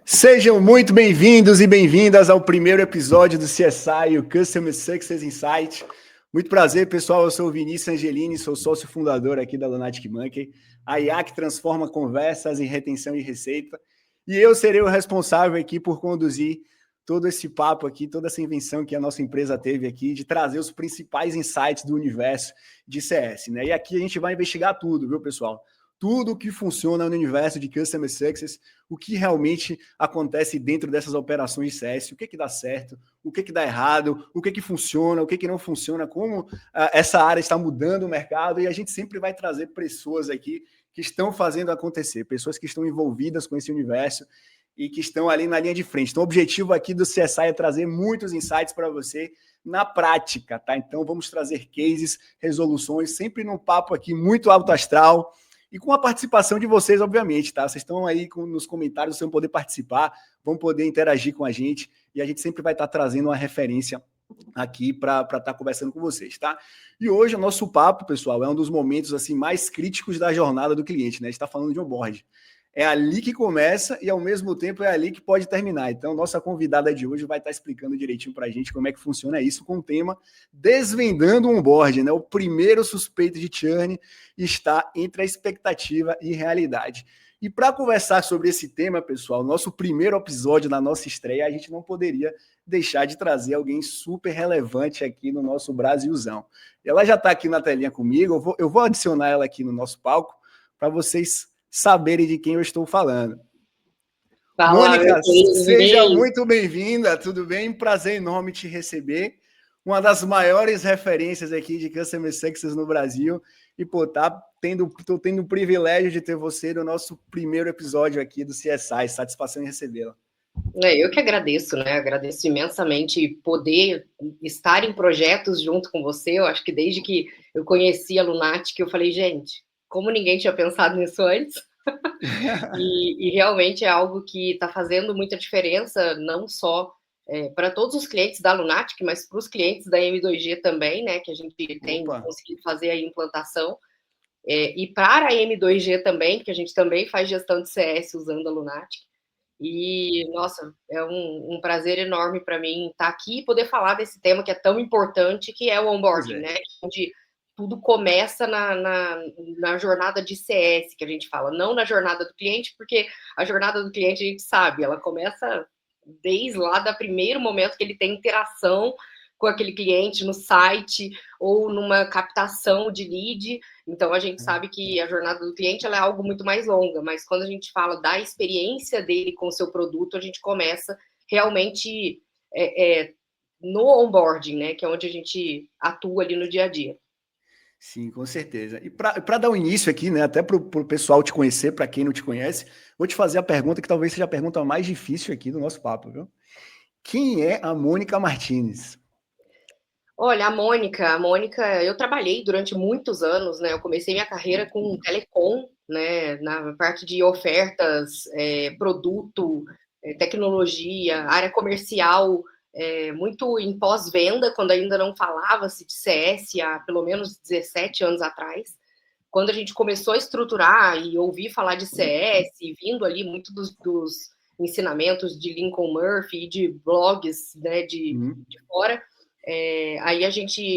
Sejam muito bem-vindos e bem-vindas ao primeiro episódio do CSI, o Customer Success Insight. Muito prazer, pessoal. Eu sou o Vinícius Angelini, sou sócio fundador aqui da Lunatic Monkey, a IA que transforma conversas em retenção e receita. E eu serei o responsável aqui por conduzir todo esse papo aqui, toda essa invenção que a nossa empresa teve aqui, de trazer os principais insights do universo de CS, né? E aqui a gente vai investigar tudo, viu, pessoal? Tudo o que funciona no universo de Customer Success, o que realmente acontece dentro dessas operações de CS, o que dá certo, o que dá errado, o que funciona, o que não funciona, como essa área está mudando o mercado, e a gente sempre vai trazer pessoas aqui que estão fazendo acontecer, pessoas que estão envolvidas com esse universo e que estão ali na linha de frente. Então, o objetivo aqui do CSI é trazer muitos insights para você na prática, tá? Então, vamos trazer cases, resoluções, sempre num papo aqui muito alto astral, e com a participação de vocês, obviamente, tá? Vocês estão aí nos comentários, vocês vão poder participar, vão poder interagir com a gente, e a gente sempre vai estar trazendo uma referência aqui para estar conversando com vocês, tá? E hoje o nosso papo, pessoal, é um dos momentos assim mais críticos da jornada do cliente, né? A gente está falando de onboard. É ali que começa e, ao mesmo tempo, é ali que pode terminar. Então, nossa convidada de hoje vai estar explicando direitinho para a gente como é que funciona isso com o tema Desvendando o Onboard, né? O primeiro suspeito de churn está entre a expectativa e realidade. E para conversar sobre esse tema, pessoal, nosso primeiro episódio da nossa estreia, a gente não poderia deixar de trazer alguém super relevante aqui no nosso Brasilzão. Ela já está aqui na telinha comigo, eu vou adicionar ela aqui no nosso palco para vocês saberem de quem eu estou falando. Fala, Mônica, seja muito bem-vinda, tudo bem? Prazer enorme te receber. Uma das maiores referências aqui de Customer Success no Brasil. E, pô, tô tendo o privilégio de ter você no nosso primeiro episódio aqui do CSI. Satisfação em recebê-la. Eu que agradeço, né? Agradeço imensamente poder estar em projetos junto com você. Eu acho que desde que eu conheci a Lunatic, eu falei, gente, como ninguém tinha pensado nisso antes. E realmente é algo que está fazendo muita diferença, não só para todos os clientes da Lunatic, mas para os clientes da M2G também, né? Que a gente tem conseguido fazer a implantação. E para a M2G também, que a gente também faz gestão de CS usando a Lunatic. E, nossa, é um prazer enorme para mim estar aqui e poder falar desse tema que é tão importante, que é o onboarding, né? Onde tudo começa na jornada de CS, que a gente fala, não na jornada do cliente, porque a jornada do cliente, a gente sabe, ela começa desde lá do primeiro momento que ele tem interação com aquele cliente no site ou numa captação de lead. Então, a gente sabe que a jornada do cliente ela é algo muito mais longa, mas quando a gente fala da experiência dele com o seu produto, a gente começa realmente no onboarding, né? Que é onde a gente atua ali no dia a dia. Sim, com certeza. E para dar um início aqui, né, até para o pessoal te conhecer, para quem não te conhece, vou te fazer a pergunta que talvez seja a pergunta mais difícil aqui do nosso papo, viu? Quem é a Mônica Martinez? Olha, a Mônica, eu trabalhei durante muitos anos, né? Eu comecei minha carreira com telecom, né? Na parte de ofertas, produto, tecnologia, área comercial, muito em pós-venda, quando ainda não falava-se de CS há pelo menos 17 anos atrás. Quando a gente começou a estruturar e ouvir falar de CS, vindo ali muito dos ensinamentos de Lincoln Murphy e de blogs, né, de fora, aí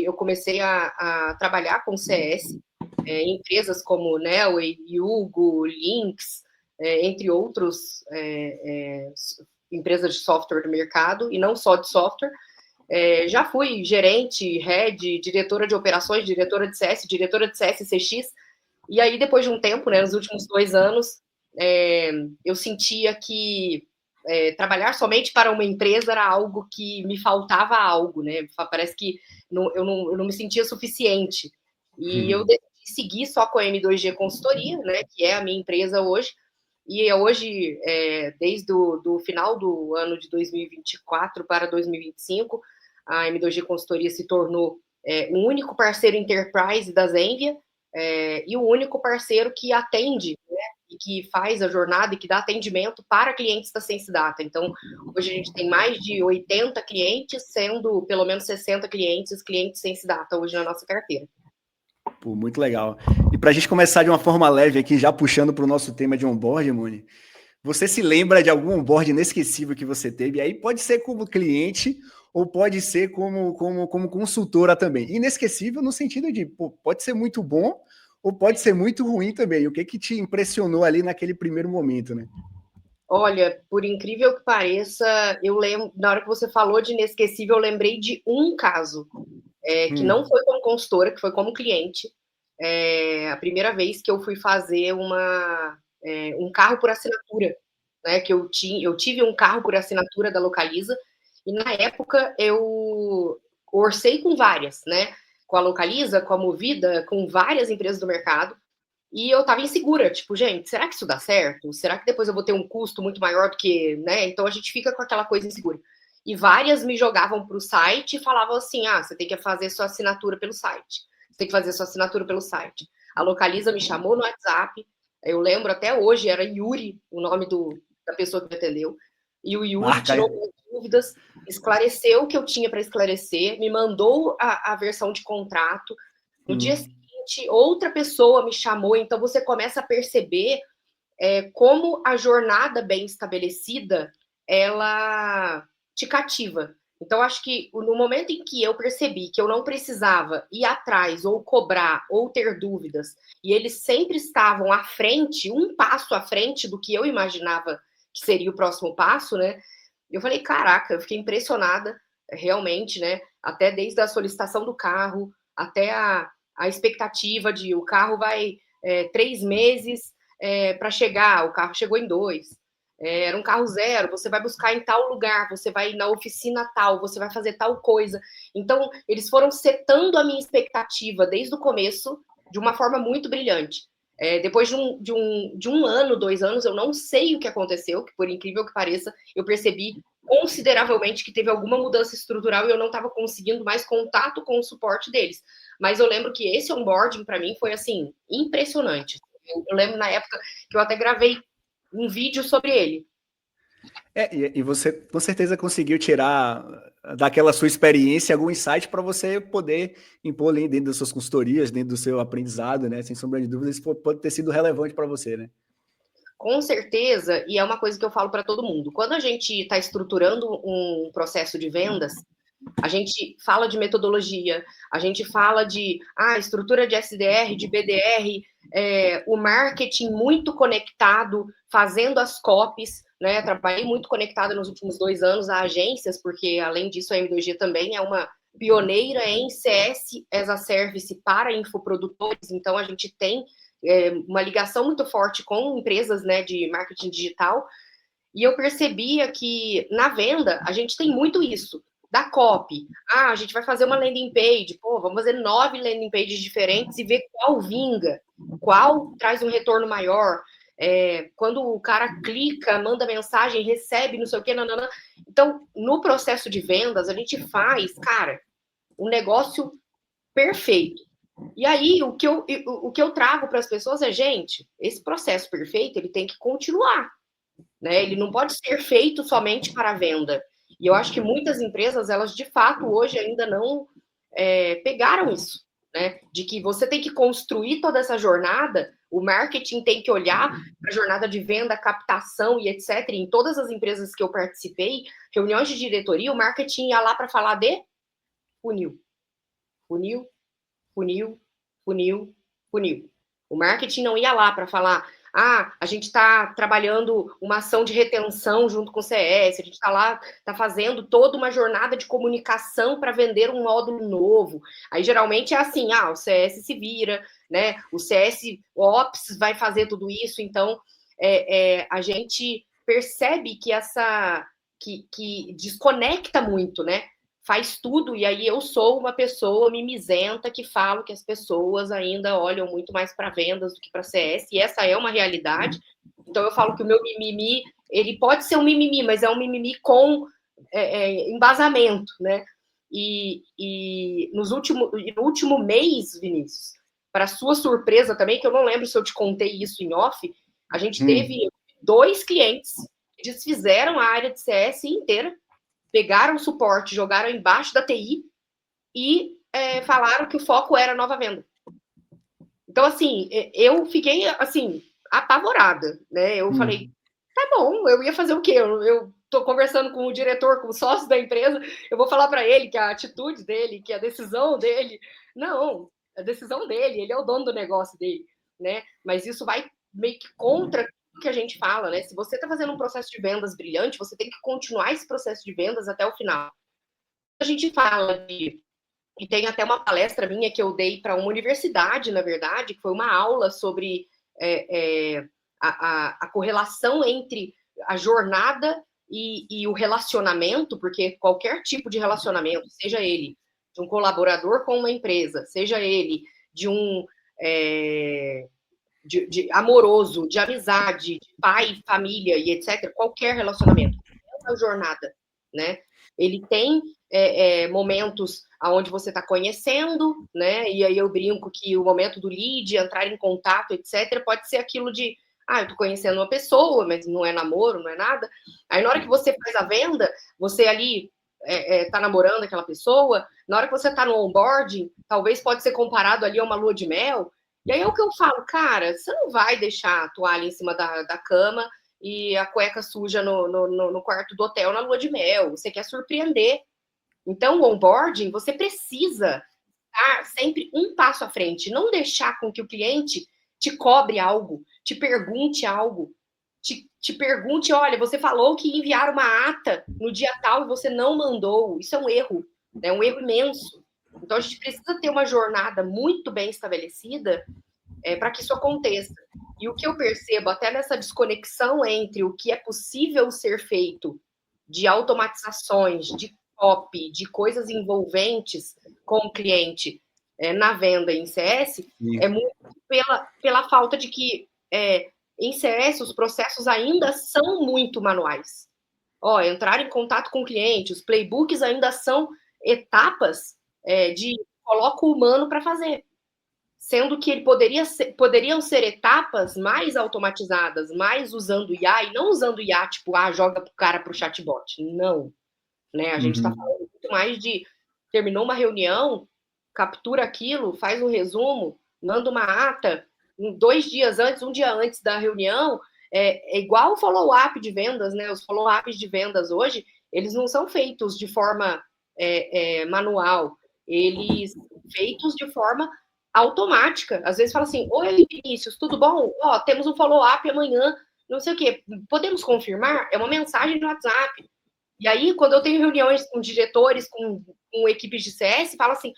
eu comecei a trabalhar com CS em empresas como Nelway, Yugo, Lynx, entre outros empresas de software do mercado, e não só de software. Já fui gerente, head, diretora de operações, diretora de CS CX, e aí depois de um tempo, né, nos últimos 2 anos, eu sentia que trabalhar somente para uma empresa era algo que me faltava algo, né? Parece que eu não me sentia suficiente. E eu decidi seguir só com a M2G Consultoria, né? Que é a minha empresa hoje. E hoje, desde o final do ano de 2024 para 2025, a M2G Consultoria se tornou o único parceiro enterprise da Zenvia, e o único parceiro que atende, né, e que faz a jornada e que dá atendimento para clientes da Sense Data. Então, hoje a gente tem mais de 80 clientes, sendo pelo menos 60 clientes Sense Data hoje na nossa carteira. Pô, muito legal. E para a gente começar de uma forma leve aqui, já puxando para o nosso tema de onboard, Moni, você se lembra de algum onboard inesquecível que você teve? Aí pode ser como cliente ou pode ser como consultora também. Inesquecível no sentido de, pô, pode ser muito bom ou pode ser muito ruim também. O que te impressionou ali naquele primeiro momento, né? Olha, por incrível que pareça, eu lembro, na hora que você falou de inesquecível, eu lembrei de um caso, que não foi como consultora, que foi como cliente. A primeira vez que eu fui fazer um carro por assinatura, né? Que eu tive um carro por assinatura da Localiza, e na época eu orcei com várias, né? Com a Localiza, com a Movida, com várias empresas do mercado. E eu tava insegura, tipo, gente, será que isso dá certo? Será que depois eu vou ter um custo muito maior do que, né? Então a gente fica com aquela coisa insegura. E várias me jogavam para o site e falavam assim: ah, você tem que fazer sua assinatura pelo site. Você tem que fazer sua assinatura pelo site. A Localiza me chamou no WhatsApp. Eu lembro até hoje, era Yuri, o nome da pessoa que me atendeu. E o Yuri Marca aí. tirou minhas dúvidas, esclareceu o que eu tinha para esclarecer, me mandou a versão de contrato. No dia seguinte, outra pessoa me chamou, então você começa a perceber como a jornada bem estabelecida, ela te cativa. Então, acho que no momento em que eu percebi que eu não precisava ir atrás, ou cobrar, ou ter dúvidas, e eles sempre estavam à frente, um passo à frente do que eu imaginava que seria o próximo passo, né? Eu falei, caraca, eu fiquei impressionada, realmente, né? Até desde a solicitação do carro, até a expectativa de o carro vai 3 meses para chegar, o carro chegou em 2. Era um carro zero, você vai buscar em tal lugar, você vai na oficina tal, você vai fazer tal coisa. Então, eles foram setando a minha expectativa desde o começo de uma forma muito brilhante. Depois de um ano, 2 anos, eu não sei o que aconteceu, que por incrível que pareça, eu percebi consideravelmente que teve alguma mudança estrutural e eu não estava conseguindo mais contato com o suporte deles. Mas eu lembro que esse onboarding, para mim, foi, assim, impressionante. Eu lembro na época que eu até gravei um vídeo sobre ele. E você com certeza conseguiu tirar daquela sua experiência algum insight para você poder impor ali dentro das suas consultorias, dentro do seu aprendizado, né? Sem sombra de dúvidas, isso pode ter sido relevante para você, né? Com certeza, e é uma coisa que eu falo para todo mundo. Quando a gente está estruturando um processo de vendas, a gente fala de metodologia, a gente fala de estrutura de SDR, de BDR, o marketing muito conectado, fazendo as copies, né? Trabalhei muito conectada nos últimos 2 anos a agências, porque além disso a M2G também é uma pioneira em CS as a Service para infoprodutores, então a gente tem uma ligação muito forte com empresas, né, de marketing digital. E eu percebia que na venda a gente tem muito isso, da copy. A gente vai fazer uma landing page, vamos fazer 9 landing pages diferentes e ver qual vinga, qual traz um retorno maior. Quando o cara clica, manda mensagem, recebe, não sei o quê, nanana. Então, no processo de vendas, a gente faz, cara, um negócio perfeito. E aí, o que eu trago para as pessoas é, gente, esse processo perfeito, ele tem que continuar. Né? Ele não pode ser feito somente para a venda. E eu acho que muitas empresas, elas de fato hoje ainda não pegaram isso, né? De que você tem que construir toda essa jornada, o marketing tem que olhar para a jornada de venda, captação e etc. Em todas as empresas que eu participei, reuniões de diretoria, o marketing ia lá para falar de funil. Funil, funil, funil, funil. O marketing não ia lá para falar, a gente está trabalhando uma ação de retenção junto com o CS, a gente está lá, está fazendo toda uma jornada de comunicação para vender um módulo novo. Aí geralmente é assim, o CS se vira, né? O CS Ops vai fazer tudo isso, então a gente percebe que que desconecta muito, né? Faz tudo, e aí eu sou uma pessoa mimizenta que falo que as pessoas ainda olham muito mais para vendas do que para CS, e essa é uma realidade. Então eu falo que o meu mimimi, ele pode ser um mimimi, mas é um mimimi com embasamento, né? E no último mês, Vinícius, para sua surpresa também, que eu não lembro se eu te contei isso em off, a gente teve 2 clientes que desfizeram a área de CS inteira, pegaram o suporte, jogaram embaixo da TI e falaram que o foco era nova venda. Então, assim, eu fiquei, assim, apavorada, né? Eu falei, tá bom, eu ia fazer o quê? Eu tô conversando com o diretor, com o sócio da empresa, eu vou falar para ele que a atitude dele, que a decisão dele... Não, a decisão dele, ele é o dono do negócio dele, né? Mas isso vai meio que contra o que a gente fala, né? Se você está fazendo um processo de vendas brilhante, você tem que continuar esse processo de vendas até o final. A gente fala de... E tem até uma palestra minha que eu dei para uma universidade, na verdade, que foi uma aula sobre a correlação entre a jornada e o relacionamento, porque qualquer tipo de relacionamento, seja ele de um colaborador com uma empresa, seja ele de um de amoroso, de amizade, de pai, família e etc., qualquer relacionamento, é uma jornada, né? Ele tem momentos onde você está conhecendo, né? E aí eu brinco que o momento do lead, entrar em contato, etc., pode ser aquilo de, eu tô conhecendo uma pessoa, mas não é namoro, não é nada. Aí na hora que você faz a venda, você ali tá namorando aquela pessoa, na hora que você tá no onboarding, talvez pode ser comparado ali a uma lua de mel. E aí é o que eu falo, cara, você não vai deixar a toalha em cima da cama e a cueca suja no quarto do hotel na lua de mel. Você quer surpreender. Então, o onboarding, você precisa estar sempre um passo à frente. Não deixar com que o cliente te cobre algo, te pergunte algo, te pergunte, olha, você falou que ia enviar uma ata no dia tal e você não mandou. Isso é um erro imenso. Então, a gente precisa ter uma jornada muito bem estabelecida para que isso aconteça. E o que eu percebo, até nessa desconexão entre o que é possível ser feito de automatizações, de copy, de coisas envolventes com o cliente na venda em CS, é muito pela falta de que em CS os processos ainda são muito manuais. Entrar em contato com o cliente, os playbooks ainda são etapas de coloca o humano para fazer. Sendo que ele poderiam ser etapas mais automatizadas, mais usando IA, e não usando IA, tipo, joga o cara para o chatbot. Não. Né? A gente está falando muito mais de terminou uma reunião, captura aquilo, faz um resumo, manda uma ata, 2 dias antes, um dia antes da reunião, é igual o follow-up de vendas, né? Os follow-ups de vendas hoje, eles não são feitos de forma manual, eles são feitos de forma automática. Às vezes fala assim, oi, Vinícius, tudo bom? Temos um follow-up amanhã, não sei o quê. Podemos confirmar? É uma mensagem no WhatsApp. E aí, quando eu tenho reuniões com diretores, com equipes de CS, fala assim,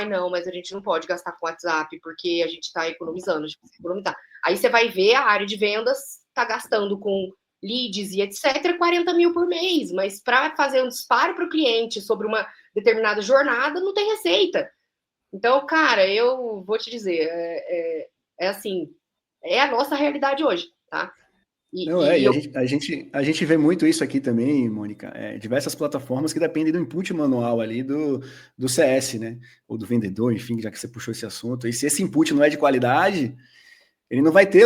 não, mas a gente não pode gastar com WhatsApp, porque a gente está economizando, a gente precisa economizar. Aí você vai ver, a área de vendas está gastando com leads e etc., 40 mil por mês, mas para fazer um disparo para o cliente sobre uma determinada jornada, não tem receita. Então, cara, eu vou te dizer, assim, é a nossa realidade hoje, tá? A gente vê muito isso aqui também, Mônica. Diversas plataformas que dependem do input manual ali do CS, né? Ou do vendedor, enfim, já que você puxou esse assunto. E se esse input não é de qualidade, ele não vai ter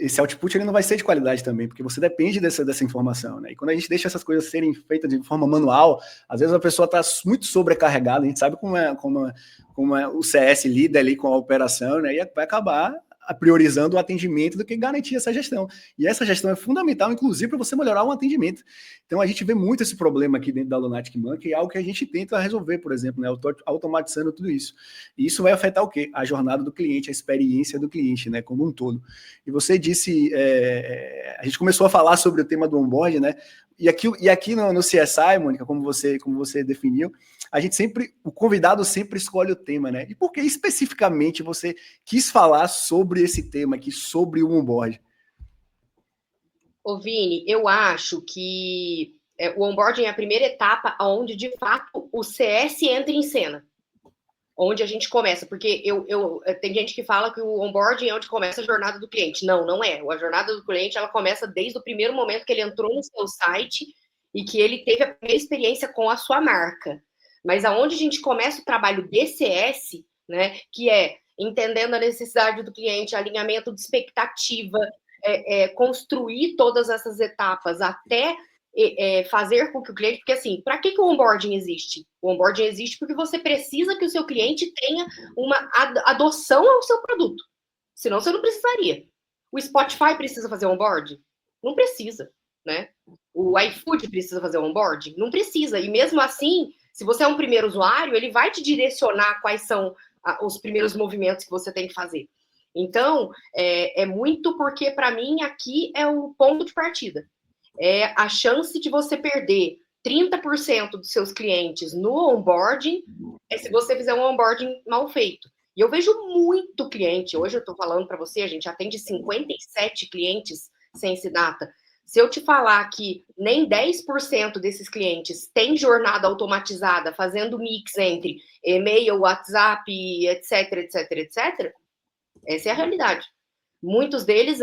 esse output, ele não vai ser de qualidade também, porque você depende dessa informação, né? E quando a gente deixa essas coisas serem feitas de forma manual, às vezes a pessoa está muito sobrecarregada, a gente sabe como é o CS lida ali com a operação, né? E vai acabar priorizando o atendimento do que garantir essa gestão. E essa gestão é fundamental, inclusive, para você melhorar o atendimento. Então, a gente vê muito esse problema aqui dentro da Lunatic Monkey, que é algo que a gente tenta resolver, por exemplo, né? Automatizando tudo isso. E isso vai afetar o quê? A jornada do cliente, a experiência do cliente, né? Como um todo. E você disse, a gente começou a falar sobre o tema do onboard, né? E aqui no CSI, Mônica, como você definiu, o convidado sempre escolhe o tema, né? E por que especificamente você quis falar sobre esse tema aqui, sobre o onboard? Ô, Vini, eu acho que o onboarding é a primeira etapa onde, de fato, o CS entra em cena. Onde a gente começa, porque tem gente que fala que o onboarding é onde começa a jornada do cliente. Não, não é. A jornada do cliente, ela começa desde o primeiro momento que ele entrou no seu site e que ele teve a primeira experiência com a sua marca. Mas aonde a gente começa o trabalho de CS, né, que é entendendo a necessidade do cliente, alinhamento de expectativa, construir todas essas etapas até fazer com que o cliente... Porque, assim, para que o onboarding existe? O onboarding existe porque você precisa que o seu cliente tenha uma adoção ao seu produto. Senão, você não precisaria. O Spotify precisa fazer onboarding? Não precisa. né? O iFood precisa fazer o onboarding? Não precisa. E mesmo assim, se você é um primeiro usuário, ele vai te direcionar quais são os primeiros movimentos que você tem que fazer. Então, é muito porque, para mim, aqui é o ponto de partida. É a chance de você perder 30% dos seus clientes no onboarding é se você fizer um onboarding mal feito. E eu vejo muito cliente, hoje eu estou falando para você, a gente atende 57 clientes Sense Data. Se eu te falar que nem 10% desses clientes tem jornada automatizada, fazendo mix entre e-mail, WhatsApp, etc, etc, etc, essa é a realidade. Muitos deles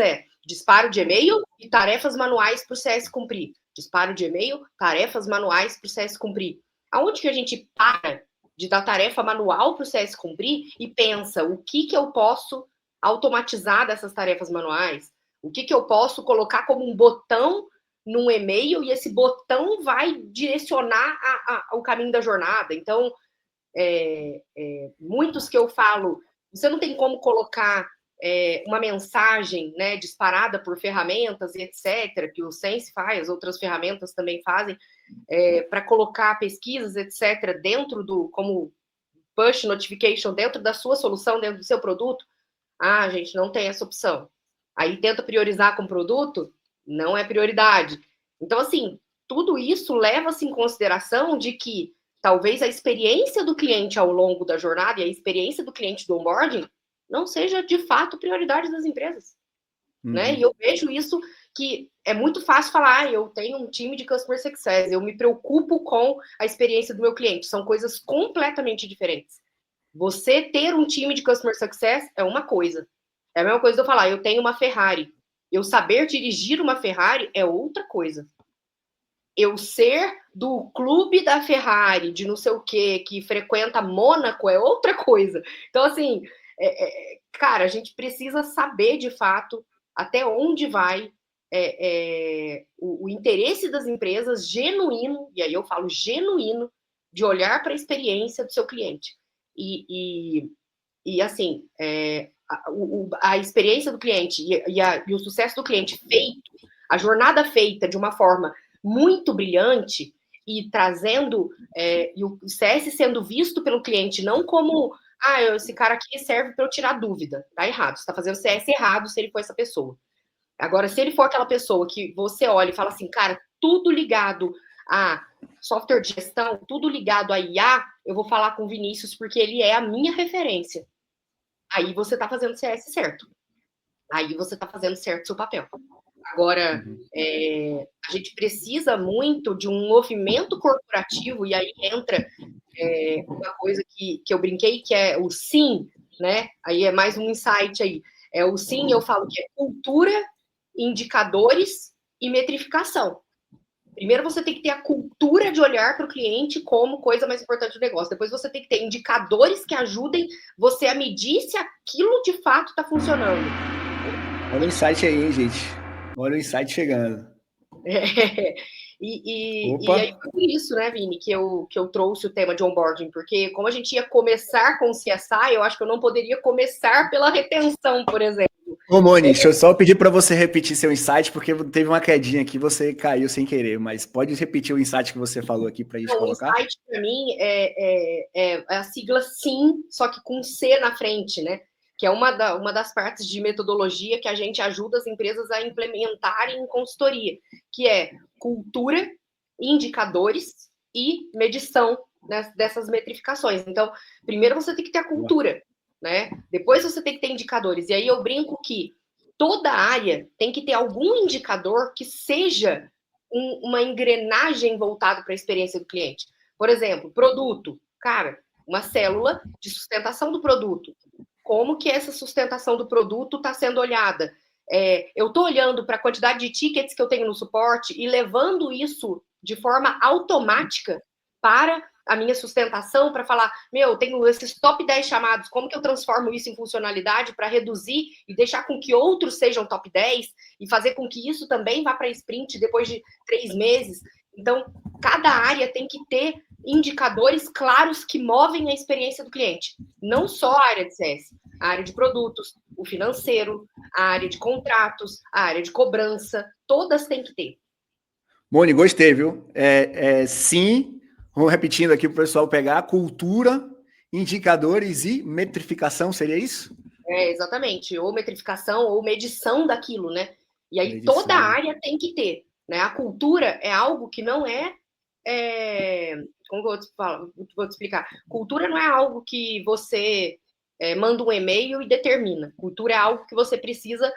disparo de e-mail e tarefas manuais para o CS cumprir. Disparo de e-mail, tarefas manuais para o CS cumprir. Aonde que a gente para de dar tarefa manual para o CS cumprir e pensa o que eu posso automatizar dessas tarefas manuais? O que eu posso colocar como um botão num e-mail e esse botão vai direcionar o caminho da jornada? Então, muitos que eu falo, você não tem como colocar uma mensagem, né, disparada por ferramentas e etc., que o Sense faz, outras ferramentas também fazem, para colocar pesquisas, etc., dentro como push notification, dentro da sua solução, dentro do seu produto. Ah, gente, não tem essa opção. Aí tenta priorizar com o produto, não é prioridade. Então, assim, tudo isso leva-se em consideração de que talvez a experiência do cliente ao longo da jornada e a experiência do cliente do onboarding não seja, de fato, prioridade das empresas. Né? E eu vejo isso que é muito fácil falar, eu tenho um time de Customer Success, eu me preocupo com a experiência do meu cliente. São coisas completamente diferentes. Você ter um time de Customer Success é uma coisa. É a mesma coisa de eu falar, eu tenho uma Ferrari. Eu saber dirigir uma Ferrari é outra coisa. Eu ser do clube da Ferrari, de não sei o quê, que frequenta Mônaco, é outra coisa. Então, assim, cara, a gente precisa saber, de fato, até onde vai o interesse das empresas genuíno, e aí eu falo genuíno, de olhar para a experiência do seu cliente. E assim, a experiência do cliente e o sucesso do cliente feito, a jornada feita de uma forma muito brilhante e trazendo, e o CS sendo visto pelo cliente não como, esse cara aqui serve para eu tirar dúvida. Tá errado, você está fazendo CS errado se ele for essa pessoa. Agora, se ele for aquela pessoa que você olha e fala assim, cara, tudo ligado a software de gestão, tudo ligado a IA, eu vou falar com o Vinícius porque ele é a minha referência. Aí você está fazendo CS certo. Aí você está fazendo certo o seu papel. Agora, a gente precisa muito de um movimento corporativo, e aí entra uma coisa que eu brinquei, que é o SIM, né? Aí é mais um insight aí. O SIM, eu falo que é cultura, indicadores e metrificação. Primeiro você tem que ter a cultura de olhar para o cliente como coisa mais importante do negócio. Depois você tem que ter indicadores que ajudem você a medir se aquilo de fato está funcionando. Olha o insight aí, hein, gente. Olha o insight chegando. E aí foi por isso, né, Vini, que eu trouxe o tema de onboarding, porque como a gente ia começar com o CSI, eu acho que eu não poderia começar pela retenção, por exemplo. Ô, Moni, deixa eu só pedir para você repetir seu insight, porque teve uma quedinha aqui, você caiu sem querer, mas pode repetir o insight que você falou aqui para a gente colocar? O insight, para mim, é a sigla SIM, só que com C na frente, né? Que é uma das partes de metodologia que a gente ajuda as empresas a implementarem em consultoria, que é cultura, indicadores e medição, né, dessas metrificações. Então, primeiro você tem que ter a cultura, né? Depois você tem que ter indicadores. E aí eu brinco que toda área tem que ter algum indicador que seja uma engrenagem voltada para a experiência do cliente. Por exemplo, produto. Cara, uma célula de sustentação do produto. Como que essa sustentação do produto está sendo olhada? Eu estou olhando para a quantidade de tickets que eu tenho no suporte e levando isso de forma automática para a minha sustentação, para falar, tenho esses top 10 chamados, como que eu transformo isso em funcionalidade para reduzir e deixar com que outros sejam top 10 e fazer com que isso também vá para a sprint depois de 3 meses. Então, cada área tem que ter indicadores claros que movem a experiência do cliente. Não só a área de CS, a área de produtos, o financeiro, a área de contratos, a área de cobrança, todas têm que ter. Moni, gostei, viu? Sim, vamos repetindo aqui para o pessoal pegar: cultura, indicadores e metrificação, seria isso? Exatamente, ou metrificação ou medição daquilo, né? E aí toda Medição. área tem que ter, né? A cultura é algo que não como eu vou te explicar? Cultura não é algo que você manda um e-mail e determina. Cultura é algo que você precisa,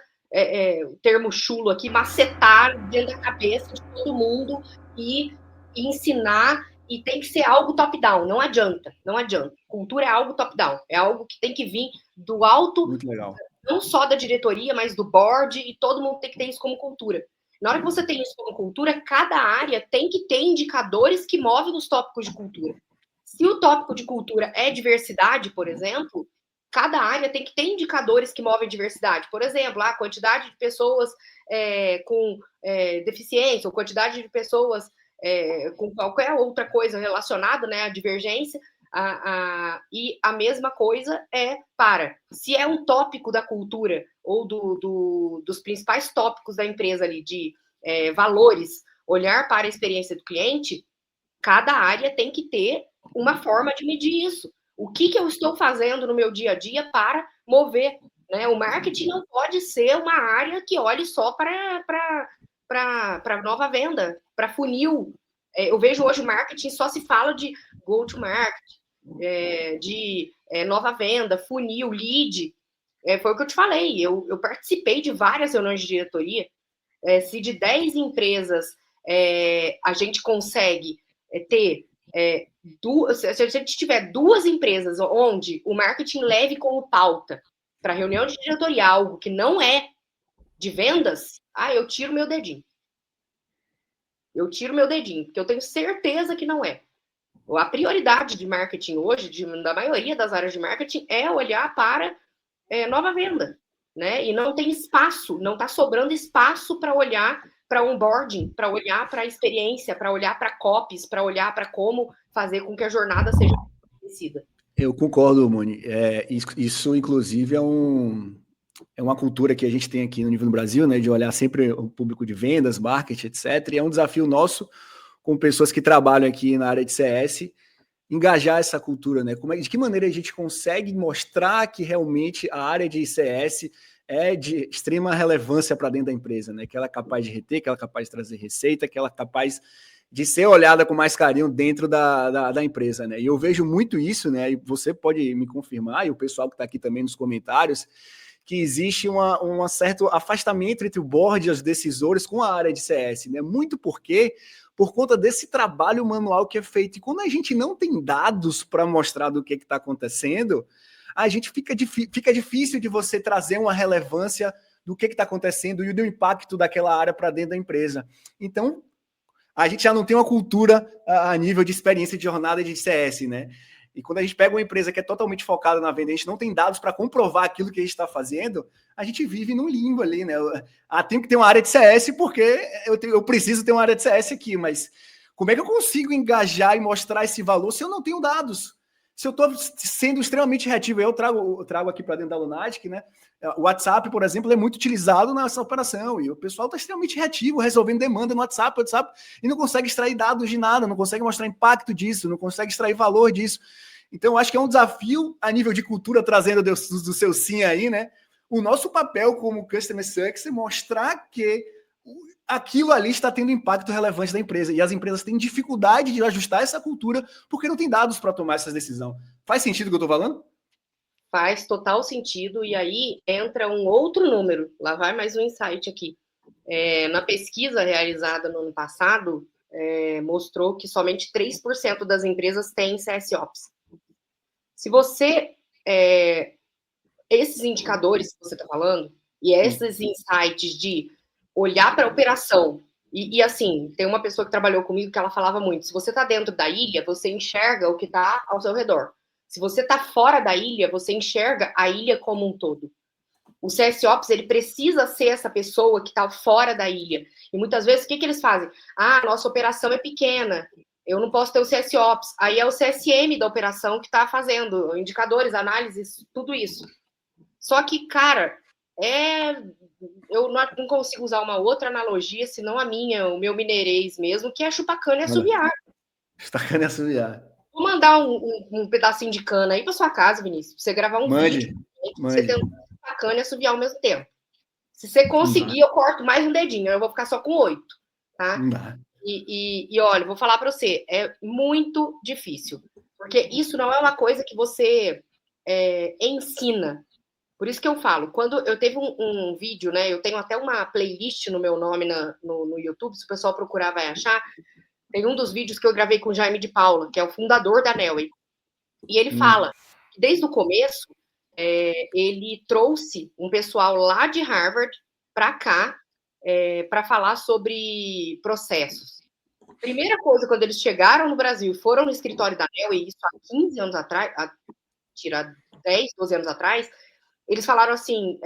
termo chulo aqui, macetar dentro da cabeça de todo mundo e ensinar, e tem que ser algo top-down, não adianta, não adianta. Cultura é algo top-down, é algo que tem que vir do alto, Muito legal. não só da diretoria, mas do board, e todo mundo tem que ter isso como cultura. Na hora que você tem isso como cultura, cada área tem que ter indicadores que movem os tópicos de cultura. Se o tópico de cultura é diversidade, por exemplo, cada área tem que ter indicadores que movem diversidade. Por exemplo, a quantidade de pessoas com deficiência, ou quantidade de pessoas com qualquer outra coisa relacionada, né, à divergência. E a mesma coisa se é um tópico da cultura ou dos principais tópicos da empresa ali de valores, olhar para a experiência do cliente, cada área tem que ter uma forma de medir isso. O que eu estou fazendo no meu dia a dia para mover, né? O marketing não pode ser uma área que olhe só para nova venda, para funil. Eu vejo hoje o marketing só se fala de go-to-market, de nova venda, funil, lead. Foi o que eu te falei. Eu participei de várias reuniões de diretoria. Se de 10 empresas a gente consegue ter se a gente tiver 2 empresas onde o marketing leve como pauta para reunião de diretoria algo que não é de vendas, eu tiro meu dedinho. Eu tiro meu dedinho, porque eu tenho certeza que não é. A prioridade de marketing hoje, da maioria das áreas de marketing, é olhar para nova venda, né? E não tem espaço, não está sobrando espaço para olhar para onboarding, para olhar para a experiência, para olhar para copies, para olhar para como fazer com que a jornada seja conhecida. Eu concordo, Moni. Isso, inclusive, é uma cultura que a gente tem aqui no nível do Brasil, né? De olhar sempre o público de vendas, marketing, etc. E é um desafio nosso, com pessoas que trabalham aqui na área de CS, engajar essa cultura, né? De que maneira a gente consegue mostrar que realmente a área de CS é de extrema relevância para dentro da empresa, né? Que ela é capaz de reter, que ela é capaz de trazer receita, que ela é capaz de ser olhada com mais carinho dentro da empresa, né? E eu vejo muito isso, né? E você pode me confirmar, e o pessoal que está aqui também nos comentários, que existe um certo afastamento entre o board e os decisores com a área de CS, né? Muito por conta desse trabalho manual que é feito. E quando a gente não tem dados para mostrar do que está acontecendo, a gente fica difícil de você trazer uma relevância do que está acontecendo e do impacto daquela área para dentro da empresa. Então, a gente já não tem uma cultura a nível de experiência de jornada de CS, né? E quando a gente pega uma empresa que é totalmente focada na venda, a gente não tem dados para comprovar aquilo que a gente está fazendo, a gente vive num limbo ali, né? Tenho que ter uma área de CS porque eu preciso ter uma área de CS aqui, mas como é que eu consigo engajar e mostrar esse valor se eu não tenho dados? Se eu estou sendo extremamente reativo, eu trago aqui para dentro da Lunatic, né? O WhatsApp, por exemplo, é muito utilizado nessa operação e o pessoal está extremamente reativo, resolvendo demanda no WhatsApp, e não consegue extrair dados de nada, não consegue mostrar impacto disso, não consegue extrair valor disso. Então, eu acho que é um desafio a nível de cultura, trazendo do seu sim aí, né? O nosso papel como Customer Success é mostrar que aquilo ali está tendo impacto relevante da empresa. E as empresas têm dificuldade de ajustar essa cultura porque não tem dados para tomar essa decisão. Faz sentido o que eu estou falando? Faz total sentido, e aí entra um outro número. Lá vai mais um insight aqui. Na pesquisa realizada no ano passado, mostrou que somente 3% das empresas têm CSOps. Se você. Esses indicadores que você está falando, e esses insights de olhar para a operação, e assim, tem uma pessoa que trabalhou comigo que ela falava muito: se você está dentro da ilha, você enxerga o que está ao seu redor. Se você está fora da ilha, você enxerga a ilha como um todo. O CSOps, ele precisa ser essa pessoa que está fora da ilha. E muitas vezes, o que eles fazem? Nossa operação é pequena, eu não posso ter o CSOps. Aí é o CSM da operação que está fazendo indicadores, análises, tudo isso. Só que, cara, Eu não consigo usar uma outra analogia, senão a minha, o meu mineirês mesmo, que é chupar cana e assoviar. Chupar cana e assoviar. Vou mandar um pedacinho de cana aí para sua casa, Vinícius, pra você gravar um vídeo, você tentando chupar cana e assoviar ao mesmo tempo. Se você conseguir, eu corto mais um dedinho, eu vou ficar só com 8, tá? E olha, vou falar para você, é muito difícil, porque isso não é uma coisa que você ensina. Por isso que eu falo, quando eu teve um vídeo, né? Eu tenho até uma playlist no meu nome no YouTube, se o pessoal procurar vai achar. Tem um dos vídeos que eu gravei com o Jaime de Paula, que é o fundador da Nelway. E ele fala que desde o começo ele trouxe um pessoal lá de Harvard para cá para falar sobre processos. Primeira coisa, quando eles chegaram no Brasil e foram no escritório da Nelway, isso há 15 anos atrás, tira 10, 12 anos atrás, eles falaram assim,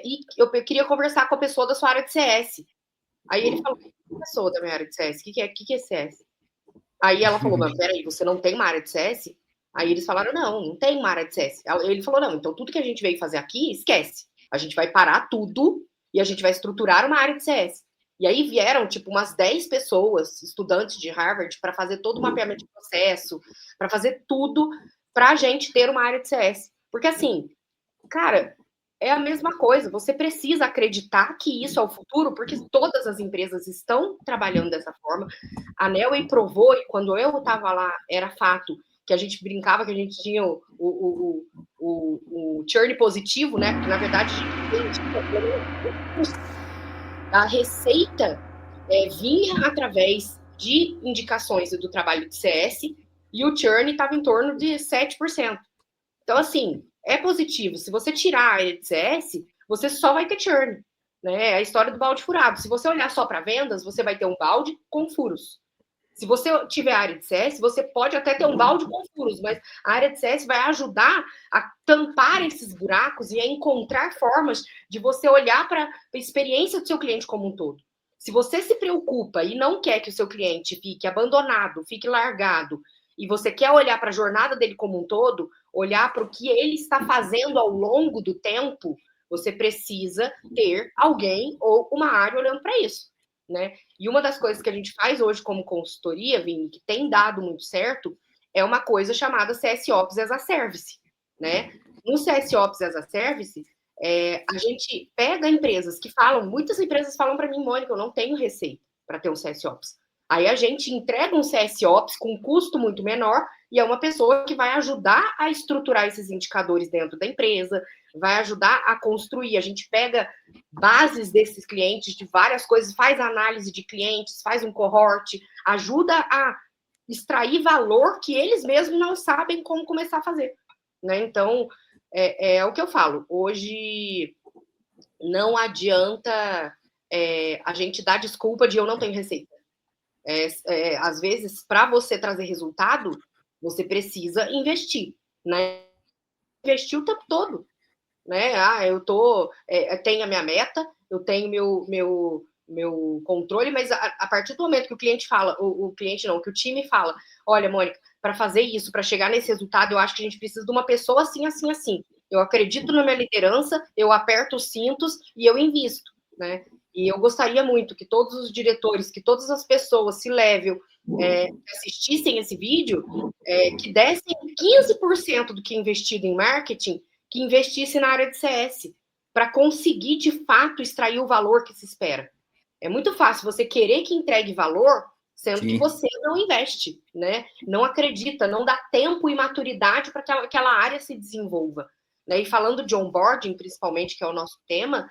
e eu queria conversar com a pessoa da sua área de CS. Aí ele falou, que pessoa da minha área de CS? O que é CS? Aí ela falou, mas peraí, você não tem uma área de CS? Aí eles falaram, não tem uma área de CS. Ele falou, não, então tudo que a gente veio fazer aqui, esquece. A gente vai parar tudo e a gente vai estruturar uma área de CS. E aí vieram, tipo, umas 10 pessoas, estudantes de Harvard, para fazer todo o mapeamento de processo, para fazer tudo para a gente ter uma área de CS. Porque, assim, cara, é a mesma coisa. Você precisa acreditar que isso é o futuro, porque todas as empresas estão trabalhando dessa forma. A Nelway provou, e quando eu estava lá, era fato, que a gente brincava que a gente tinha o churn positivo, né? Porque, na verdade, a receita vinha através de indicações do trabalho de CS e o churn estava em torno de 7%. Então, assim, é positivo. Se você tirar a área de CS, você só vai ter churn. Né? É a história do balde furado. Se você olhar só para vendas, você vai ter um balde com furos. Se você tiver área de CS, você pode até ter um balde com furos, mas a área de CS vai ajudar a tampar esses buracos e a encontrar formas de você olhar para a experiência do seu cliente como um todo. Se você se preocupa e não quer que o seu cliente fique abandonado, fique largado, e você quer olhar para a jornada dele como um todo, olhar para o que ele está fazendo ao longo do tempo, você precisa ter alguém ou uma área olhando para isso. Né? E uma das coisas que a gente faz hoje como consultoria, Vini, que tem dado muito certo, é uma coisa chamada CS Ops as a Service. Né? No CS Ops as a Service, a gente pega empresas que falam, muitas empresas falam para mim, Mônica, eu não tenho receita para ter um CS Ops. Aí a gente entrega um CS Ops com um custo muito menor e é uma pessoa que vai ajudar a estruturar esses indicadores dentro da empresa, vai ajudar a construir. A gente pega bases desses clientes de várias coisas, faz análise de clientes, faz um cohort, ajuda a extrair valor que eles mesmos não sabem como começar a fazer. Né? Então, é o que eu falo. Hoje, não adianta a gente dar desculpa de eu não tenho receita. Às vezes, para você trazer resultado, você precisa investir. Né? Investir o tempo todo. Né? Eu tenho a minha meta, eu tenho meu controle, mas a partir do momento que o cliente fala, o cliente não, que o time fala, olha, Mônica, para fazer isso, para chegar nesse resultado, eu acho que a gente precisa de uma pessoa assim, assim, assim. Eu acredito na minha liderança, eu aperto os cintos e eu invisto, né? E eu gostaria muito que todos os diretores, que todas as pessoas se level, que assistissem esse vídeo, que dessem 15% do que é investido em marketing, que investisse na área de CS, para conseguir, de fato, extrair o valor que se espera. É muito fácil você querer que entregue valor, sendo que você não investe, né? Não acredita, não dá tempo e maturidade para que aquela área se desenvolva. Né? E falando de onboarding, principalmente, que é o nosso tema,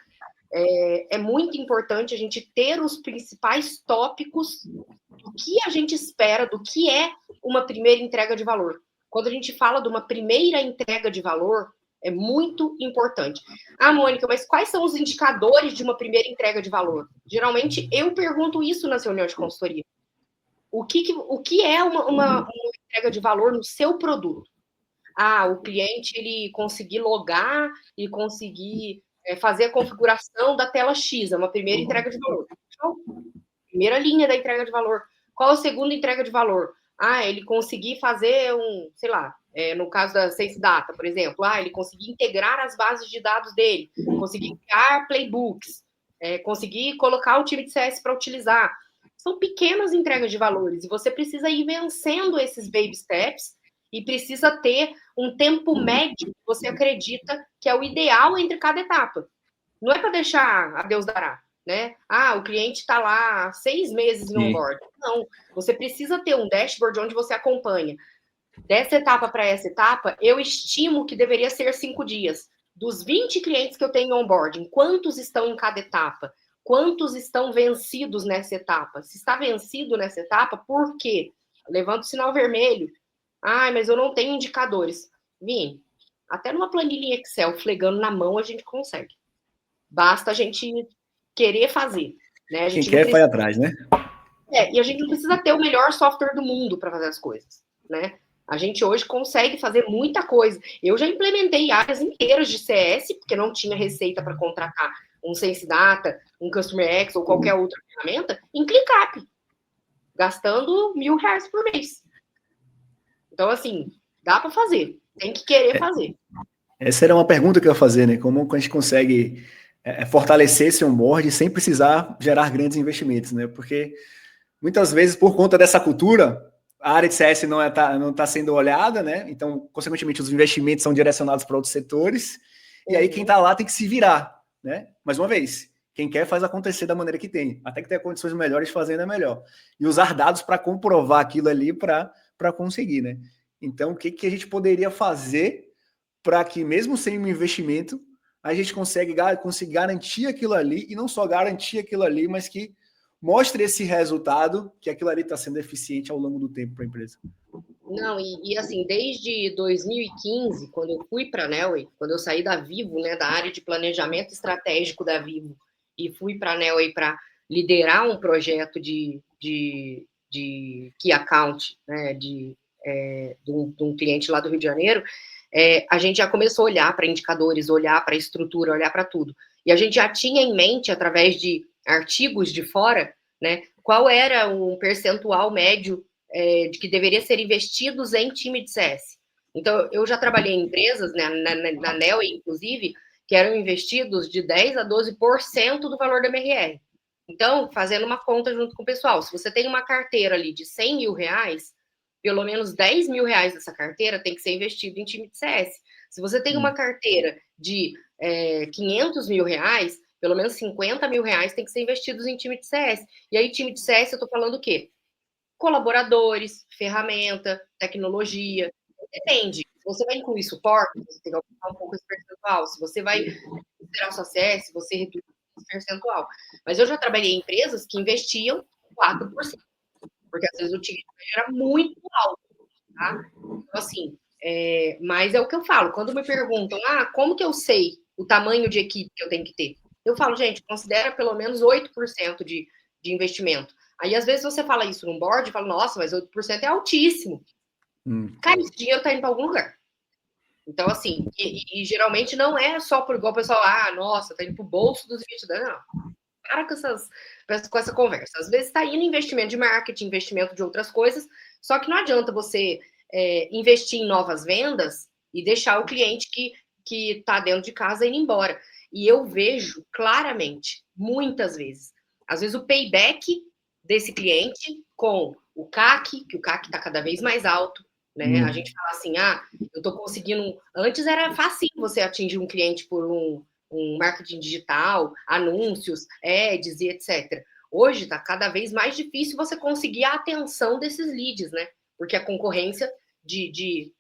é muito importante a gente ter os principais tópicos do que a gente espera, do que é uma primeira entrega de valor. Quando a gente fala de uma primeira entrega de valor, é muito importante. Mônica, mas quais são os indicadores de uma primeira entrega de valor? Geralmente, eu pergunto isso nas reuniões de consultoria. O que é uma entrega de valor no seu produto? O cliente ele conseguir logar e conseguir fazer a configuração da tela X, é uma primeira entrega de valor. Primeira linha da entrega de valor. Qual a segunda entrega de valor? Ele conseguir fazer no caso da Sense Data, por exemplo, ele conseguir integrar as bases de dados dele, conseguir criar playbooks, conseguir colocar o time de CS para utilizar. São pequenas entregas de valores e você precisa ir vencendo esses baby steps e precisa ter um tempo médio que você acredita que é o ideal entre cada etapa. Não é para deixar a Deus dará, né? O cliente está lá 6 meses no onboard. Não, você precisa ter um dashboard onde você acompanha. Dessa etapa para essa etapa, eu estimo que deveria ser 5 dias. Dos 20 clientes que eu tenho onboarding, quantos estão em cada etapa? Quantos estão vencidos nessa etapa? Se está vencido nessa etapa, por quê? Levanta o sinal vermelho. Mas eu não tenho indicadores. Vini, até numa planilha em Excel, flegando na mão, a gente consegue. Basta a gente querer fazer. Né? A gente Quem quer, vai atrás, né? E a gente não precisa ter o melhor software do mundo para fazer as coisas, né? A gente hoje consegue fazer muita coisa. Eu já implementei áreas inteiras de CS, porque não tinha receita para contratar um Sense Data, um Customer X ou qualquer outra ferramenta, em ClickUp, gastando R$1.000 por mês. Então, assim, dá para fazer. Tem que querer fazer. Essa era uma pergunta que eu ia fazer, né? Como a gente consegue fortalecer esse onboard sem precisar gerar grandes investimentos, né? Porque muitas vezes, por conta dessa cultura, a área de CS não está sendo olhada, né? Então, consequentemente, os investimentos são direcionados para outros setores, e aí quem está lá tem que se virar, né? Mais uma vez, quem quer faz acontecer da maneira que tem, até que tenha condições melhores, fazendo é melhor. E usar dados para comprovar aquilo ali para conseguir, né? Então, o que a gente poderia fazer para que, mesmo sem um investimento, a gente consiga garantir aquilo ali, e não só garantir aquilo ali, mas que mostre esse resultado, que aquilo ali está sendo eficiente ao longo do tempo para a empresa. Não, e assim, desde 2015, quando eu fui para a Neoway, quando eu saí da Vivo, né, da área de planejamento estratégico da Vivo, e fui para a Neoway para liderar um projeto de Key Account, né, de um cliente lá do Rio de Janeiro, a gente já começou a olhar para indicadores, olhar para estrutura, olhar para tudo. E a gente já tinha em mente, através de artigos de fora, né, qual era um percentual médio de que deveria ser investidos em time de CS. Então, eu já trabalhei em empresas, né, na NEL, inclusive, que eram investidos de 10% a 12% do valor da MRR. Então, fazendo uma conta junto com o pessoal, se você tem uma carteira ali de R$100.000, pelo menos R$10.000 dessa carteira tem que ser investido em time de CS. Se você tem uma carteira de R$500.000, pelo menos R$50.000 tem que ser investidos em time de CS. E aí, time de CS, eu tô falando o quê? Colaboradores, ferramenta, tecnologia, depende. Se você vai incluir suporte, você tem que aumentar um pouco esse percentual. Se você vai considerar o seu CS, você reduz esse percentual. Mas eu já trabalhei em empresas que investiam 4%, porque às vezes o ticket era muito alto, tá? Então, assim, mas é o que eu falo. Quando me perguntam, como que eu sei o tamanho de equipe que eu tenho que ter? Eu falo, gente, considera pelo menos 8% de investimento. Aí, às vezes, você fala isso num board e fala, nossa, mas 8% é altíssimo. Cara, esse dinheiro tá indo para algum lugar. Então, assim, e geralmente não é só por igual o pessoal, nossa, tá indo pro bolso dos investidores. Não. Para com essa conversa. Às vezes está indo investimento de marketing, investimento de outras coisas, só que não adianta você investir em novas vendas e deixar o cliente que está dentro de casa ir embora. E eu vejo claramente, muitas vezes, às vezes o payback desse cliente com o CAC, que o CAC está cada vez mais alto, né? A gente fala assim, eu estou conseguindo... Antes era fácil você atingir um cliente por um marketing digital, anúncios, ads e etc. Hoje está cada vez mais difícil você conseguir a atenção desses leads, né? Porque a concorrência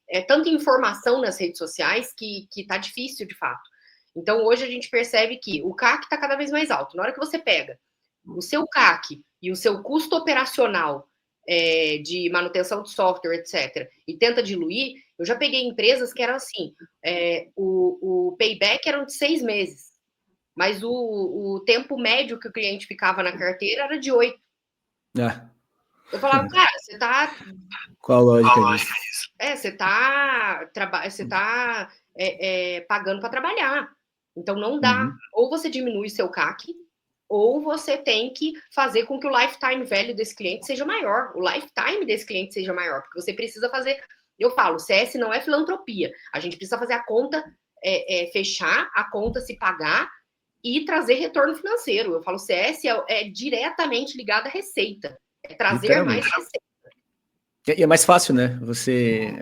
é tanta informação nas redes sociais que está difícil, de fato. Então, hoje a gente percebe que o CAC está cada vez mais alto. Na hora que você pega o seu CAC e o seu custo operacional de manutenção de software, etc., e tenta diluir, eu já peguei empresas que eram assim, o payback era de 6 meses, mas o tempo médio que o cliente ficava na carteira era de 8. Eu falava, cara, você tá... Qual a lógica disso? Você tá pagando para trabalhar. Então, não dá. Ou você diminui seu CAC, ou você tem que fazer com que o lifetime value desse cliente seja maior, o lifetime desse cliente seja maior, porque você precisa fazer Eu falo, CS não é filantropia. A gente precisa fazer a conta fechar, a conta se pagar e trazer retorno financeiro. Eu falo, CS é diretamente ligado à receita. É trazer mais receita. E é mais fácil, né? Você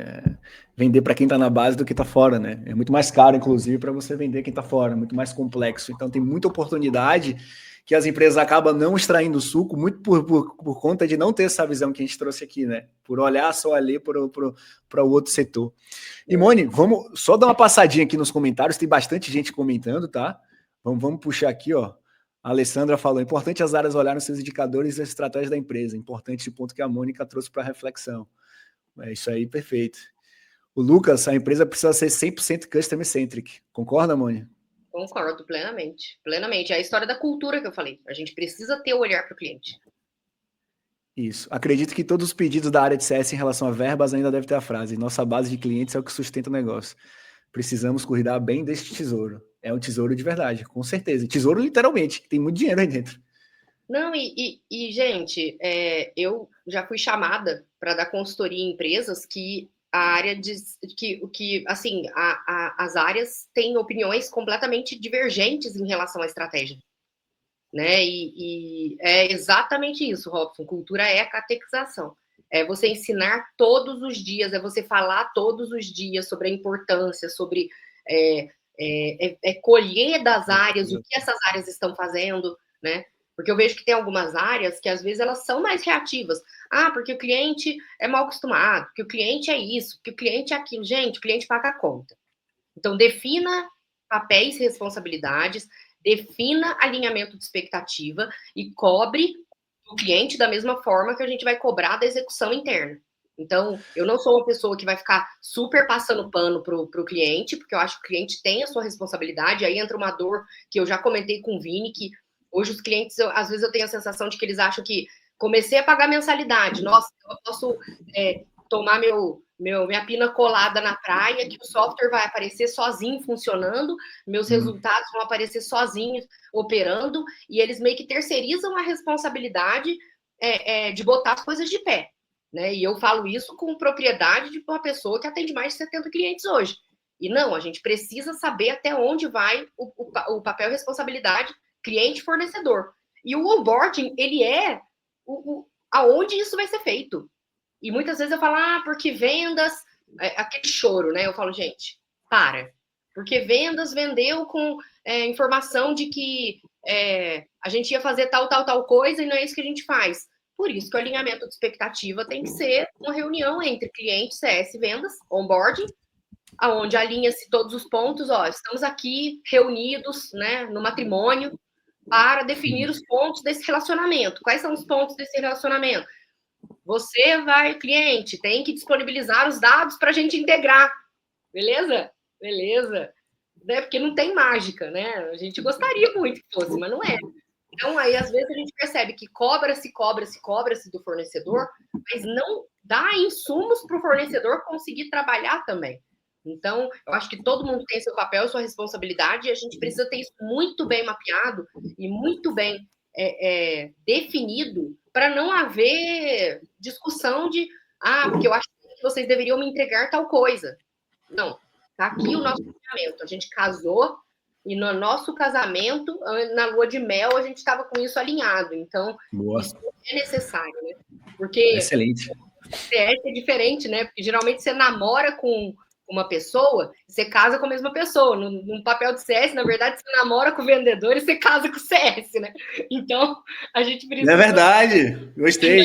vender para quem está na base do que está fora, né? É muito mais caro, inclusive, para você vender quem está fora, muito mais complexo. Então, tem muita oportunidade que as empresas acabam não extraindo o suco, muito por conta de não ter essa visão que a gente trouxe aqui, né? Por olhar só ali para o outro setor. E, Moni, vamos só dar uma passadinha aqui nos comentários, tem bastante gente comentando, tá? Vamos puxar aqui, ó. A Alessandra falou, importante as áreas olharem seus indicadores e as estratégias da empresa. Importante o ponto que a Mônica trouxe para reflexão. É isso aí, perfeito. O Lucas, a empresa precisa ser 100% customer-centric. Concorda, Mônica? Concordo plenamente. Plenamente. É a história da cultura que eu falei. A gente precisa ter o olhar para o cliente. Isso. Acredito que todos os pedidos da área de CS em relação a verbas ainda devem ter a frase: nossa base de clientes é o que sustenta o negócio. Precisamos cuidar bem deste tesouro. É um tesouro de verdade, com certeza. Tesouro literalmente, tem muito dinheiro aí dentro. Não, gente, eu já fui chamada para dar consultoria em empresas que a área assim, as áreas têm opiniões completamente divergentes em relação à estratégia, né? E é exatamente isso, Robson. Cultura é a catequização. É você ensinar todos os dias, é você falar todos os dias sobre a importância, sobre colher das áreas, o que essas áreas estão fazendo, né? Porque eu vejo que tem algumas áreas que às vezes elas são mais reativas. Ah, porque o cliente é mal acostumado, porque o cliente é isso, porque o cliente é aquilo. Gente, o cliente paga a conta. Então, defina papéis e responsabilidades, defina alinhamento de expectativa e cobre o cliente da mesma forma que a gente vai cobrar da execução interna. Então, eu não sou uma pessoa que vai ficar super passando pano para o cliente, porque eu acho que o cliente tem a sua responsabilidade. Aí entra uma dor que eu já comentei com o Vini, que hoje os clientes, às vezes eu tenho a sensação de que eles acham que comecei a pagar mensalidade, nossa, eu posso tomar minha pina colada na praia, que o software vai aparecer sozinho funcionando, meus resultados vão aparecer sozinhos operando, e eles meio que terceirizam a responsabilidade de botar as coisas de pé. Né? E eu falo isso com propriedade de uma pessoa que atende mais de 70 clientes hoje. E não, a gente precisa saber até onde vai o papel e responsabilidade cliente-fornecedor. E o onboarding, ele é aonde isso vai ser feito. E muitas vezes eu falo, porque vendas, aquele choro, né? Eu falo, gente, para. Porque vendas vendeu com informação de que a gente ia fazer tal coisa e não é isso que a gente faz. Por isso que o alinhamento de expectativa tem que ser uma reunião entre cliente, CS, vendas, onboarding, aonde alinha-se todos os pontos, estamos aqui reunidos, né, no matrimônio, para definir os pontos desse relacionamento. Quais são os pontos desse relacionamento? Você cliente, tem que disponibilizar os dados para a gente integrar. Beleza? Beleza. Né? Porque não tem mágica, né? A gente gostaria muito que fosse, mas não é. Então, aí, às vezes, a gente percebe que cobra-se do fornecedor, mas não dá insumos para o fornecedor conseguir trabalhar também. Então, eu acho que todo mundo tem seu papel, sua responsabilidade, e a gente precisa ter isso muito bem mapeado e muito bem definido para não haver discussão de porque eu acho que vocês deveriam me entregar tal coisa. Não, tá aqui o nosso casamento. A gente casou e no nosso casamento, na lua de mel, a gente estava com isso alinhado. Então, isso é necessário, né? Porque excelente. CS é diferente, né? Porque geralmente você namora com uma pessoa, você casa com a mesma pessoa. No papel de CS, na verdade, você namora com o vendedor e você casa com o CS, né? Então, a gente precisa... É verdade, gostei.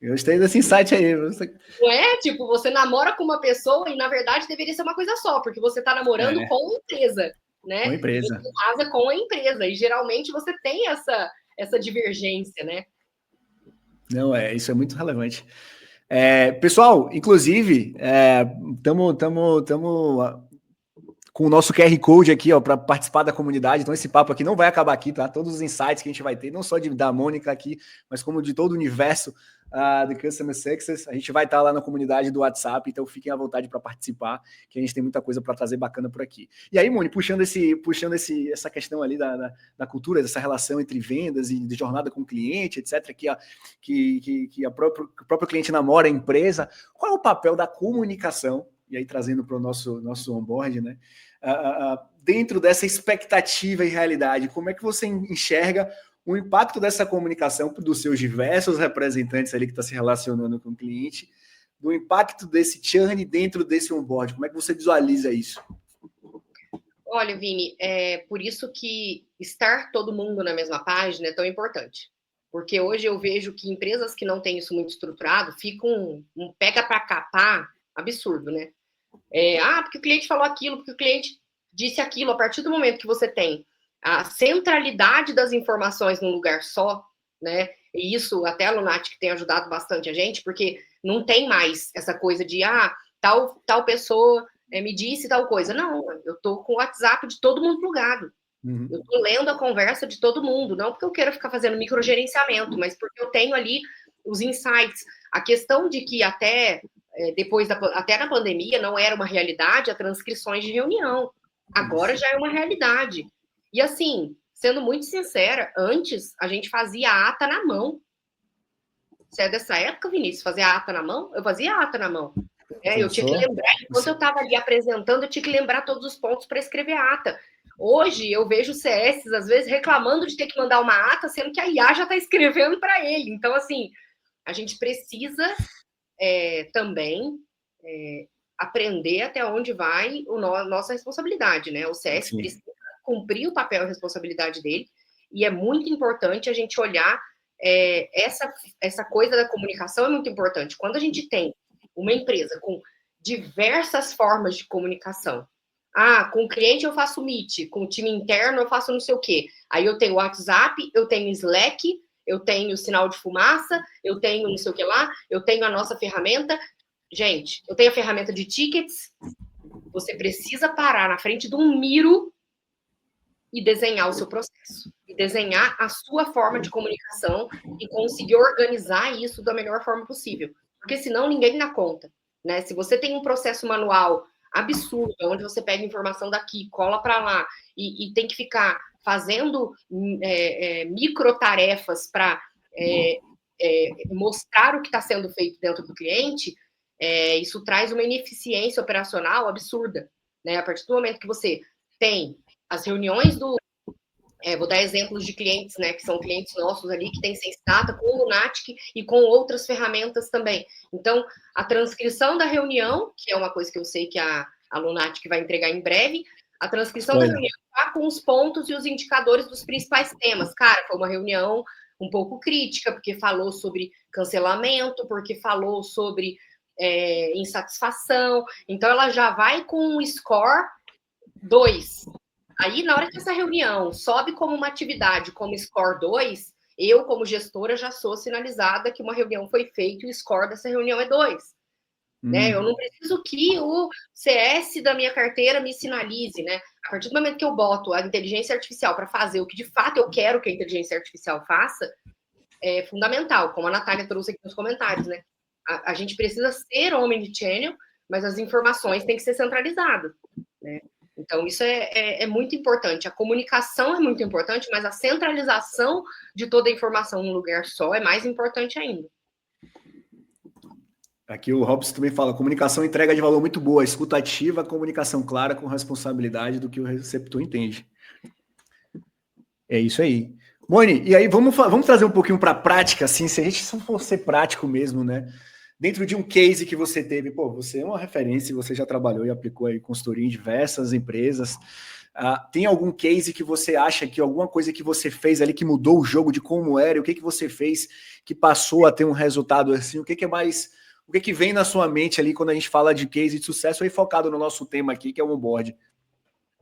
Gostei desse insight aí. Não é? Tipo, você namora com uma pessoa e, na verdade, deveria ser uma coisa só, porque você está namorando com a empresa, né? Com a empresa. Você casa com a empresa. E, geralmente, você tem essa divergência, né? Não, isso é muito relevante. Pessoal, inclusive, estamos com o nosso QR Code aqui, ó, para participar da comunidade. Então, esse papo aqui não vai acabar aqui, tá? Todos os insights que a gente vai ter, não só da Mônica aqui, mas como de todo o universo do Customer Success, a gente vai estar lá na comunidade do WhatsApp, então fiquem à vontade para participar, que a gente tem muita coisa para trazer bacana por aqui. E aí, Mônica, puxando essa questão ali da cultura, dessa relação entre vendas e de jornada com o cliente, etc., que o próprio cliente namora a empresa, qual é o papel da comunicação, e aí trazendo para o nosso onboard, né? Dentro dessa expectativa e realidade, como é que você enxerga o impacto dessa comunicação dos seus diversos representantes ali que está se relacionando com o cliente, do impacto desse churn dentro desse onboard? Como é que você visualiza isso? Olha, Vini, é por isso que estar todo mundo na mesma página é tão importante. Porque hoje eu vejo que empresas que não têm isso muito estruturado ficam um pega para capar absurdo, né? Porque o cliente falou aquilo, porque o cliente disse aquilo. A partir do momento que você tem a centralidade das informações num lugar só, né? E isso até a Lunatic tem ajudado bastante a gente, porque não tem mais essa coisa de tal pessoa me disse tal coisa. Não, eu tô com o WhatsApp de todo mundo plugado. Uhum. Eu tô lendo a conversa de todo mundo, não porque eu quero ficar fazendo microgerenciamento, mas porque eu tenho ali os insights. A questão de que até na pandemia não era uma realidade a transcrições de reunião. Agora já é uma realidade. E assim, sendo muito sincera, antes a gente fazia a ata na mão. Você é dessa época, Vinícius? Fazia a ata na mão? Eu fazia a ata na mão. Eu tinha que lembrar, enquanto eu estava ali apresentando, eu tinha que lembrar todos os pontos para escrever a ata. Hoje eu vejo CSs, às vezes, reclamando de ter que mandar uma ata, sendo que a IA já está escrevendo para ele. Então, assim, a gente precisa também aprender até onde vai nossa responsabilidade, né? O CS Sim. precisa cumprir o papel e a responsabilidade dele, e é muito importante a gente olhar essa coisa da comunicação é muito importante. Quando a gente tem uma empresa com diversas formas de comunicação, com o cliente eu faço Meet, com o time interno eu faço não sei o quê. Aí eu tenho WhatsApp, eu tenho Slack, eu tenho sinal de fumaça, eu tenho não sei o que lá, eu tenho a nossa ferramenta. Gente, eu tenho a ferramenta de tickets. Você precisa parar na frente de um miro e desenhar o seu processo. E desenhar a sua forma de comunicação e conseguir organizar isso da melhor forma possível. Porque senão ninguém dá conta, né? Se você tem um processo manual absurdo, onde você pega informação daqui, cola para lá, e tem que ficar fazendo micro tarefas para mostrar o que está sendo feito dentro do cliente, isso traz uma ineficiência operacional absurda, né? A partir do momento que você tem as reuniões vou dar exemplos de clientes, né, que são clientes nossos ali, que tem SenseData com o Lunatic e com outras ferramentas também. Então, a transcrição da reunião, que é uma coisa que eu sei que a Lunatic vai entregar em breve, a transcrição da reunião tá com os pontos e os indicadores dos principais temas. Cara, foi uma reunião um pouco crítica, porque falou sobre cancelamento, porque falou sobre insatisfação. Então, ela já vai com um score 2. Aí, na hora que essa reunião sobe como uma atividade, como score 2, eu, como gestora, já sou sinalizada que uma reunião foi feita e o score dessa reunião é 2. Né? Eu não preciso que o CS da minha carteira me sinalize, né? A partir do momento que eu boto a inteligência artificial para fazer o que de fato eu quero que a inteligência artificial faça, é fundamental, como a Natália trouxe aqui nos comentários, né? A gente precisa ser homem de channel, mas as informações têm que ser centralizadas, né? Então, isso é muito importante. A comunicação é muito importante, mas a centralização de toda a informação num lugar só é mais importante ainda. Aqui o Robson também fala, comunicação entrega de valor muito boa, escuta ativa, comunicação clara com responsabilidade do que o receptor entende. É isso aí. Moni, e aí vamos trazer um pouquinho para a prática, assim, se a gente for ser prático mesmo, né? Dentro de um case que você teve, você é uma referência, você já trabalhou e aplicou aí consultoria em diversas empresas. Tem algum case que você acha que alguma coisa que você fez ali que mudou o jogo de como era, o que você fez que passou a ter um resultado assim? O que vem na sua mente ali quando a gente fala de case de sucesso aí focado no nosso tema aqui, que é o onboard?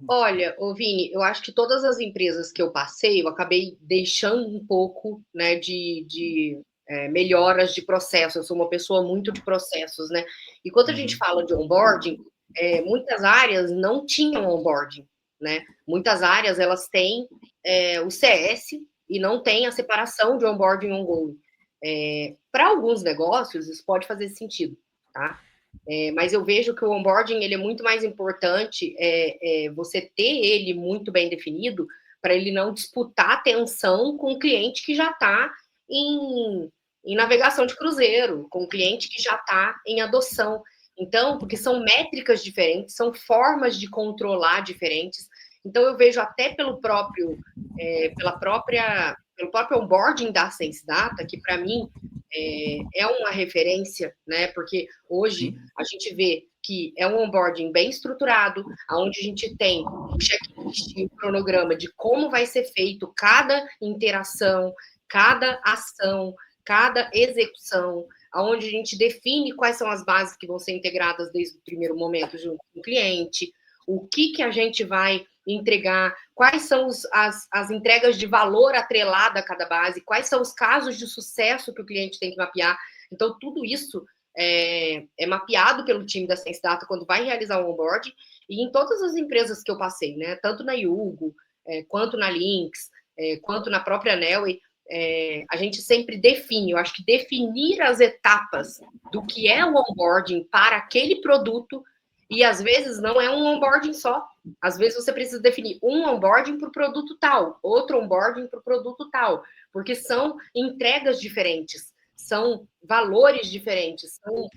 Olha, Vini, eu acho que todas as empresas que eu passei, eu acabei deixando um pouco, né, de melhoras de processo. Eu sou uma pessoa muito de processos, né? E quando a gente fala de onboarding, muitas áreas não tinham onboarding, né? Muitas áreas, elas têm o CS e não tem a separação de onboarding e ongoing. Para alguns negócios, isso pode fazer sentido, tá? Mas eu vejo que o onboarding ele é muito mais importante você ter ele muito bem definido para ele não disputar atenção com o cliente que já está em navegação de cruzeiro, com o cliente que já está em adoção. Então, porque são métricas diferentes, são formas de controlar diferentes. Então, eu vejo até pelo próprio onboarding da Sense Data, que para mim é uma referência, né? Porque hoje a gente vê que é um onboarding bem estruturado, onde a gente tem um checklist e um cronograma de como vai ser feito cada interação, cada ação, cada execução, onde a gente define quais são as bases que vão ser integradas desde o primeiro momento junto com o cliente, o que a gente vai entregar, quais são as entregas de valor atrelada a cada base, quais são os casos de sucesso que o cliente tem que mapear. Então, tudo isso é mapeado pelo time da Sense Data quando vai realizar o onboarding, e em todas as empresas que eu passei, né, tanto na Yugo, quanto na Lynx, quanto na própria Nelway, a gente sempre define, eu acho que definir as etapas do que é o onboarding para aquele produto, e às vezes não é um onboarding só, às vezes você precisa definir um onboarding para o produto tal, outro onboarding para o produto tal, porque são entregas diferentes, são valores diferentes, são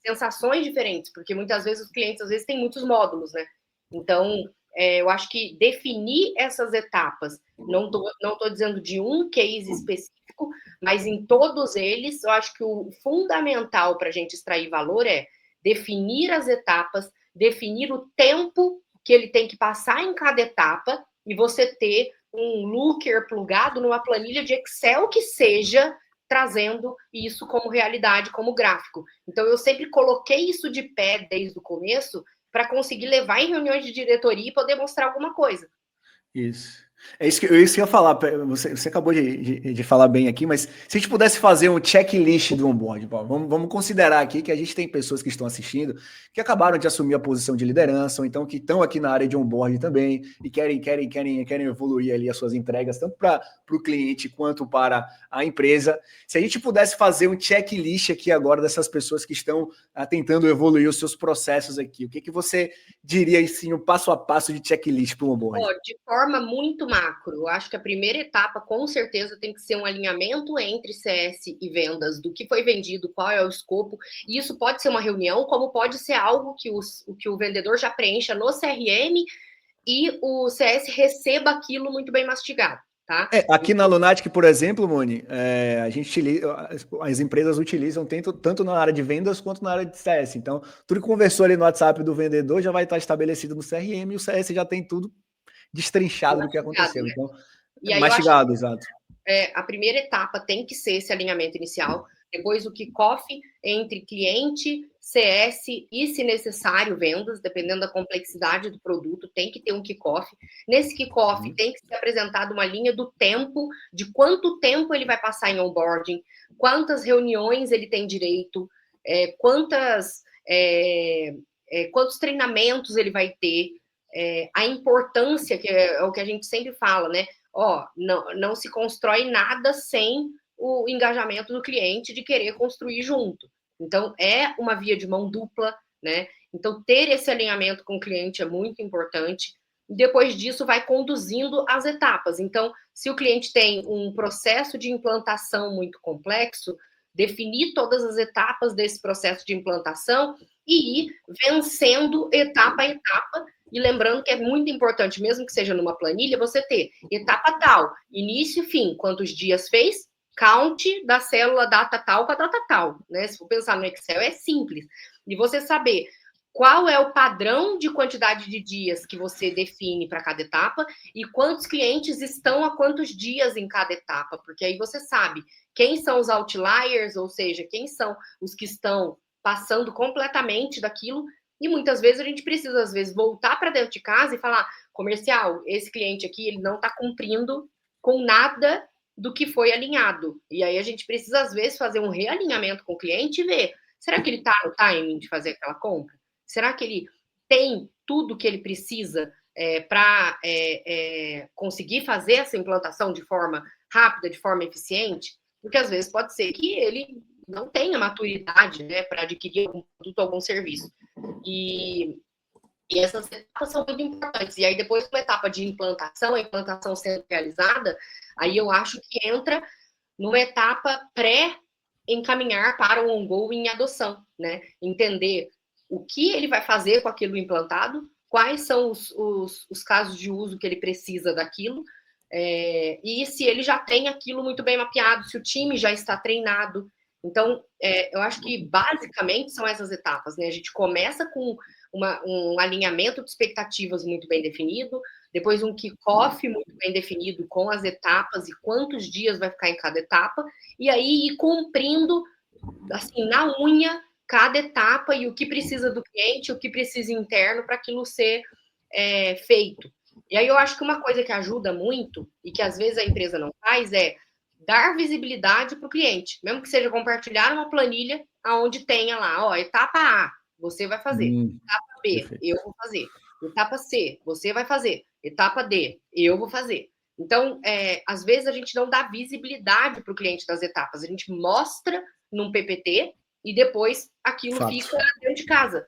sensações diferentes, porque muitas vezes os clientes às vezes têm muitos módulos, né? Então, eu acho que definir essas etapas, não tô dizendo de um case específico, mas em todos eles, eu acho que o fundamental para a gente extrair valor é definir as etapas, definir o tempo que ele tem que passar em cada etapa e você ter um looker plugado numa planilha de Excel que seja trazendo isso como realidade, como gráfico. Então, eu sempre coloquei isso de pé desde o começo para conseguir levar em reuniões de diretoria e poder mostrar alguma coisa. Isso. É isso que eu ia falar. Você acabou de falar bem aqui, mas se a gente pudesse fazer um checklist do onboard, vamos considerar aqui que a gente tem pessoas que estão assistindo que acabaram de assumir a posição de liderança, ou então que estão aqui na área de onboard também e querem evoluir ali as suas entregas, tanto para o cliente quanto para a empresa. Se a gente pudesse fazer um checklist aqui agora dessas pessoas que estão tentando evoluir os seus processos aqui, o que você diria assim, um passo a passo de checklist para o onboard? De forma muito macro, eu acho que a primeira etapa, com certeza, tem que ser um alinhamento entre CS e vendas, do que foi vendido, qual é o escopo, e isso pode ser uma reunião, como pode ser algo que o vendedor já preencha no CRM e o CS receba aquilo muito bem mastigado, tá? Aqui na Lunatic, por exemplo, Moni, as empresas utilizam tanto na área de vendas quanto na área de CS. Então, tudo que conversou ali no WhatsApp do vendedor já vai estar estabelecido no CRM e o CS já tem tudo destrinchado do que aconteceu. Né? Então, E aí mastigado, eu acho exato. a primeira etapa tem que ser esse alinhamento inicial, depois o kickoff entre cliente, CS e, se necessário, vendas, dependendo da complexidade do produto, tem que ter um kickoff. Nesse kickoff tem que ser apresentada uma linha do tempo, de quanto tempo ele vai passar em onboarding, quantas reuniões ele tem direito, quantos treinamentos ele vai ter, a importância, que é o que a gente sempre fala, né? Não se constrói nada sem o engajamento do cliente de querer construir junto. Então, é uma via de mão dupla, né? Então, ter esse alinhamento com o cliente é muito importante. Depois disso, vai conduzindo as etapas. Então, se o cliente tem um processo de implantação muito complexo, definir todas as etapas desse processo de implantação e ir vencendo etapa a etapa. E lembrando que é muito importante, mesmo que seja numa planilha, você ter etapa tal, início e fim, quantos dias fez, count da célula data tal para data tal, né? Se for pensar no Excel, é simples. E você saber qual é o padrão de quantidade de dias que você define para cada etapa e quantos clientes estão a quantos dias em cada etapa, porque aí você sabe quem são os outliers, ou seja, quem são os que estão passando completamente daquilo. E muitas vezes a gente precisa, às vezes, voltar para dentro de casa e falar: comercial, esse cliente aqui, ele não está cumprindo com nada do que foi alinhado. E aí a gente precisa, às vezes, fazer um realinhamento com o cliente e ver: será que ele está no timing de fazer aquela compra? Será que ele tem tudo que ele precisa para conseguir fazer essa implantação de forma rápida, de forma eficiente? Porque às vezes pode ser que ele não tenha maturidade, né, para adquirir algum produto, algum serviço. E essas etapas são muito importantes. E aí, depois da etapa de implantação, a implantação sendo realizada, aí eu acho que entra numa etapa pré-encaminhar para o ongoing e adoção, né? Entender o que ele vai fazer com aquilo implantado, quais são os casos de uso que ele precisa daquilo, e se ele já tem aquilo muito bem mapeado, se o time já está treinado. Então, eu acho que basicamente são essas etapas, né? A gente começa com um alinhamento de expectativas muito bem definido, depois um kickoff muito bem definido com as etapas e quantos dias vai ficar em cada etapa, e aí ir cumprindo, assim, na unha, cada etapa e o que precisa do cliente, o que precisa interno para aquilo ser feito. E aí eu acho que uma coisa que ajuda muito, e que às vezes a empresa não faz, é dar visibilidade para o cliente, mesmo que seja compartilhar uma planilha onde tenha lá, ó, etapa A, você vai fazer. Etapa B, Perfeito. eu vou fazer. Etapa C, você vai fazer. Etapa D, eu vou fazer. Então, às vezes a gente não dá visibilidade para o cliente das etapas. A gente mostra num PPT e depois aquilo Fato. fica dentro de casa.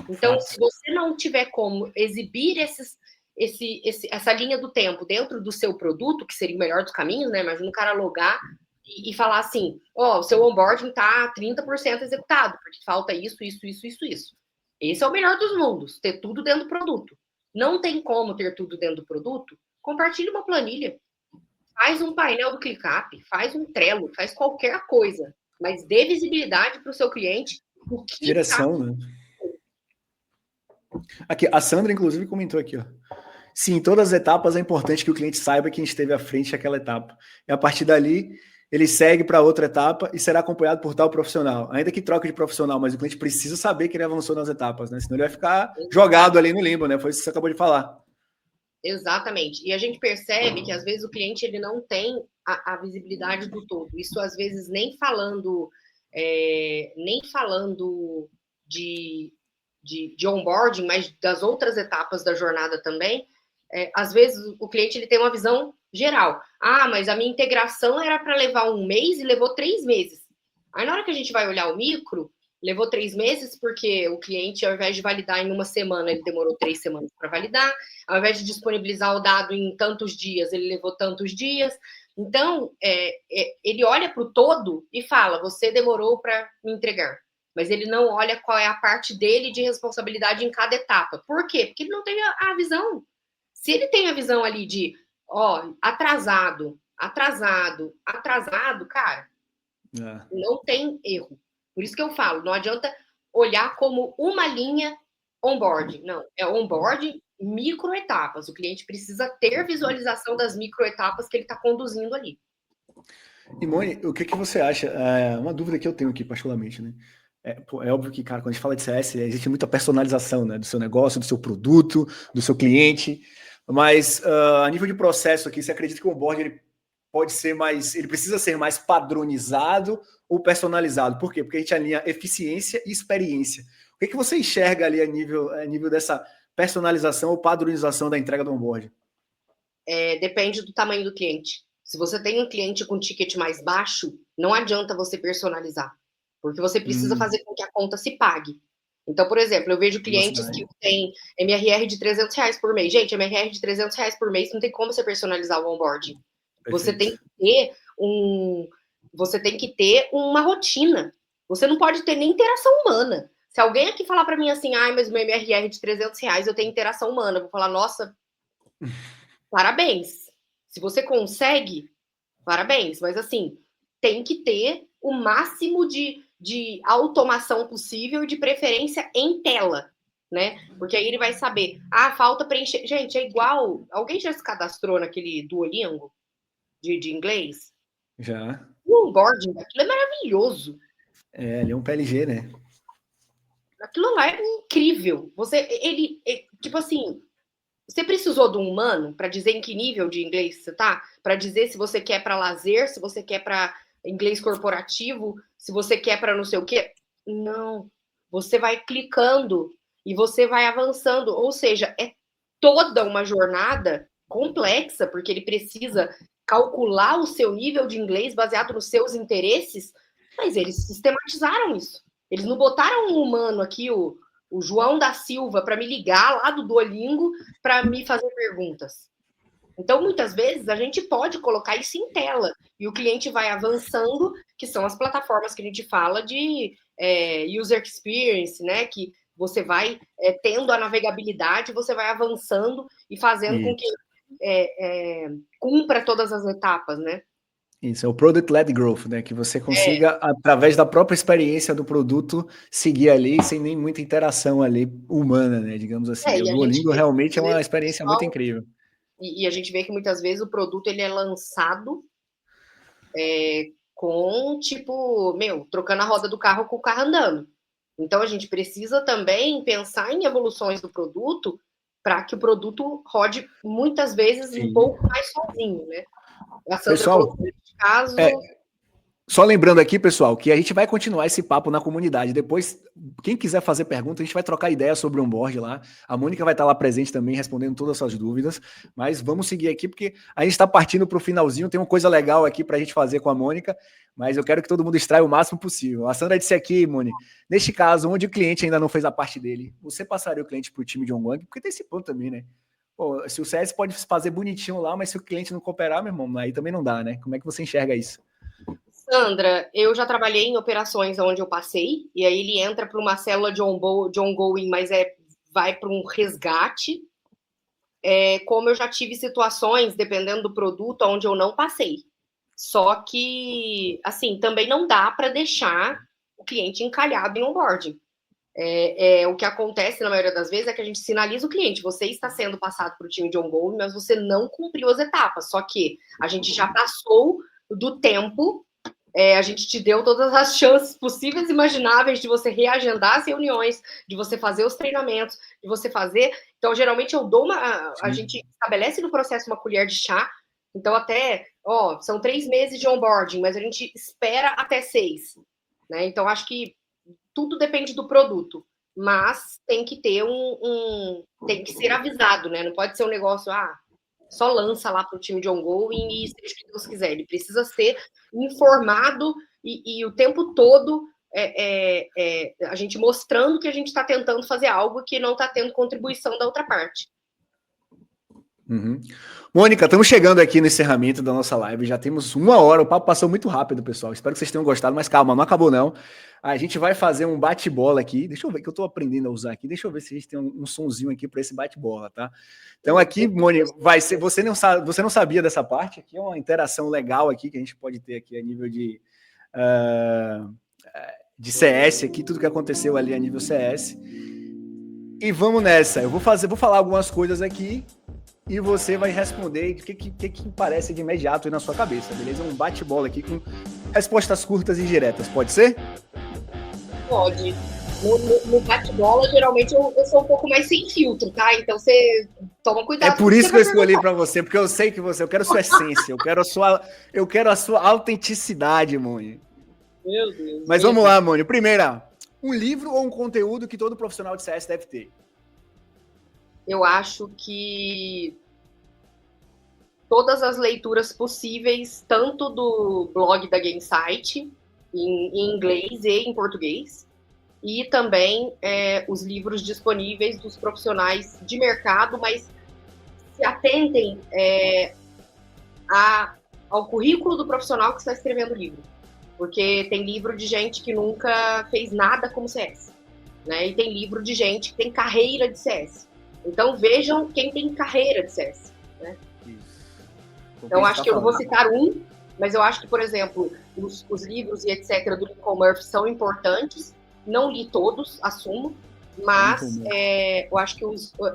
Então, se você não tiver como exibir essa linha do tempo dentro do seu produto, que seria o melhor dos caminhos, né? Imagina o cara logar e falar assim, ó, o seu onboarding tá 30% executado, porque falta isso. Esse é o melhor dos mundos, ter tudo dentro do produto. Não tem como ter tudo dentro do produto? Compartilhe uma planilha. Faz um painel do ClickUp, faz um Trello, faz qualquer coisa, mas dê visibilidade para o seu cliente o que Direção, né? Aqui, a Sandra, inclusive, comentou aqui, ó. Sim, em todas as etapas é importante que o cliente saiba quem esteve à frente daquela etapa. E a partir dali, ele segue para outra etapa e será acompanhado por tal profissional. Ainda que troque de profissional, mas o cliente precisa saber que ele avançou nas etapas, né? Senão ele vai ficar jogado ali no limbo, né? Foi isso que você acabou de falar. Exatamente. E a gente percebe que às vezes o cliente ele não tem a visibilidade do todo. Isso às vezes nem falando de onboarding, mas das outras etapas da jornada também. Às vezes o cliente ele tem uma visão geral. Ah, mas a minha integração era para levar 1 mês e levou 3 meses. Aí na hora que a gente vai olhar o micro, levou 3 meses porque o cliente, ao invés de validar em 1 semana, ele demorou 3 semanas para validar. Ao invés de disponibilizar o dado em tantos dias, ele levou tantos dias. Então, ele olha para o todo e fala, você demorou para me entregar. Mas ele não olha qual é a parte dele de responsabilidade em cada etapa. Por quê? Porque ele não tem a visão. Se ele tem a visão ali de, ó, atrasado, cara, não tem erro. Por isso que eu falo, não adianta olhar como uma linha onboarding. Não, é onboarding microetapas. O cliente precisa ter visualização das microetapas que ele está conduzindo ali. E, Moni, o que você acha? Uma dúvida que eu tenho aqui, particularmente, né? É óbvio que, cara, quando a gente fala de CS, existe muita personalização, né? Do seu negócio, do seu produto, do seu cliente. Mas, a nível de processo aqui, você acredita que o onboarding ele pode ser mais... Ele precisa ser mais padronizado ou personalizado? Por quê? Porque a gente alinha eficiência e experiência. O que você enxerga ali a nível dessa personalização ou padronização da entrega do onboarding? Depende do tamanho do cliente. Se você tem um cliente com ticket mais baixo, não adianta você personalizar, porque você precisa fazer com que a conta se pague. Então, por exemplo, eu vejo clientes que têm MRR de R$300 por mês. Gente, MRR de R$300 por mês não tem como você personalizar o onboarding. Você tem que ter uma rotina. Você não pode ter nem interação humana. Se alguém aqui falar para mim assim, mas o meu MRR de R$300 eu tenho interação humana, eu vou falar, nossa, parabéns. Se você consegue, parabéns. Mas, assim, tem que ter o máximo de automação possível e de preferência em tela, né? Porque aí ele vai saber, falta preencher. Gente, é igual... Alguém já se cadastrou naquele Duolingo de inglês? Já. O onboarding daquilo é maravilhoso. Ele é um PLG, né? Aquilo lá é incrível. Tipo assim, você precisou de um humano para dizer em que nível de inglês você tá? Para dizer se você quer para lazer, se você quer para inglês corporativo, se você quer para não sei o quê? Não. Você vai clicando e você vai avançando, ou seja, é toda uma jornada complexa, porque ele precisa calcular o seu nível de inglês baseado nos seus interesses, mas eles sistematizaram isso. Eles não botaram um humano aqui, o João da Silva, para me ligar lá do Duolingo para me fazer perguntas. Então, muitas vezes, a gente pode colocar isso em tela e o cliente vai avançando, que são as plataformas que a gente fala de user experience, né? Que você vai tendo a navegabilidade, você vai avançando e fazendo com que cumpra todas as etapas, né? Isso, é o Product-Led Growth, né? Que você consiga, através da própria experiência do produto, seguir ali sem nem muita interação ali humana, né? Digamos assim. O Duolingo realmente é uma experiência muito incrível. E a gente vê que muitas vezes o produto ele é lançado com, tipo, trocando a roda do carro com o carro andando. Então, a gente precisa também pensar em evoluções do produto para que o produto rode muitas vezes um pouco mais sozinho, né? A Sandra Pessoal, nesse caso... Só lembrando aqui, pessoal, que a gente vai continuar esse papo na comunidade. Depois, quem quiser fazer pergunta, a gente vai trocar ideia sobre o onboard lá. A Mônica vai estar lá presente também, respondendo todas as suas dúvidas. Mas vamos seguir aqui, porque a gente está partindo para o finalzinho. Tem uma coisa legal aqui para a gente fazer com a Mônica, mas eu quero que todo mundo extraia o máximo possível. A Sandra disse aqui, Mônica, neste caso, onde o cliente ainda não fez a parte dele, você passaria o cliente para o time de onboarding? Porque tem esse ponto também, né? Pô, se o CS pode fazer bonitinho lá, mas se o cliente não cooperar, meu irmão, aí também não dá, né? Como é que você enxerga isso? Sandra, eu já trabalhei em operações onde eu passei, e aí ele entra para uma célula de ongoing, mas vai para um resgate. Como eu já tive situações, dependendo do produto, onde eu não passei. Só que, assim, também não dá para deixar o cliente encalhado em onboarding. O que acontece, na maioria das vezes, é que a gente sinaliza o cliente, você está sendo passado para o time de ongoing, mas você não cumpriu as etapas, só que a gente já passou do tempo, a gente te deu todas as chances possíveis e imagináveis de você reagendar as reuniões, de você fazer os treinamentos, de você fazer... Então, geralmente, eu dou a gente estabelece no processo uma colher de chá, então até, são 3 meses de onboarding, mas a gente espera até 6, né? Então, acho que tudo depende do produto, mas tem que ter tem que ser avisado, né? Não pode ser um negócio, só lança lá para o time de ongoing e seja o que Deus quiser. Ele precisa ser informado e o tempo todo a gente mostrando que a gente está tentando fazer algo que não está tendo contribuição da outra parte. Uhum. Mônica, estamos chegando aqui no encerramento da nossa live, já temos 1 hora, o papo passou muito rápido, pessoal, espero que vocês tenham gostado, mas calma, não acabou não, a gente vai fazer um bate-bola aqui, deixa eu ver que eu estou aprendendo a usar aqui, deixa eu ver se a gente tem um sonzinho aqui para esse bate-bola, tá? Então aqui, Mônica, vai ser, você não sabia dessa parte, aqui é uma interação legal aqui, que a gente pode ter aqui a nível de CS aqui, tudo que aconteceu ali a nível CS, e vamos nessa, eu vou falar algumas coisas aqui, e você vai responder o que parece de imediato aí na sua cabeça, beleza? Um bate-bola aqui com respostas curtas e diretas, pode ser? Pode. No bate-bola, geralmente, eu sou um pouco mais sem filtro, tá? Então, você toma cuidado. É por isso que eu escolhi para você, porque eu sei que eu quero sua essência, eu quero a sua autenticidade, Mônica. Meu Deus. Mas vamos lá, Mônica. Primeira, um livro ou um conteúdo que todo profissional de CS deve ter? Eu acho que todas as leituras possíveis, tanto do blog da Gainsight, em inglês e em português, e também os livros disponíveis dos profissionais de mercado, mas se atentem ao currículo do profissional que está escrevendo o livro. Porque tem livro de gente que nunca fez nada como CS, né? E tem livro de gente que tem carreira de CS. Então, vejam quem tem carreira de CS. Né? Então, acho que eu não vou citar mas eu acho que, por exemplo, os livros e etc. do Lincoln Murphy são importantes. Não li todos, assumo, mas eu acho que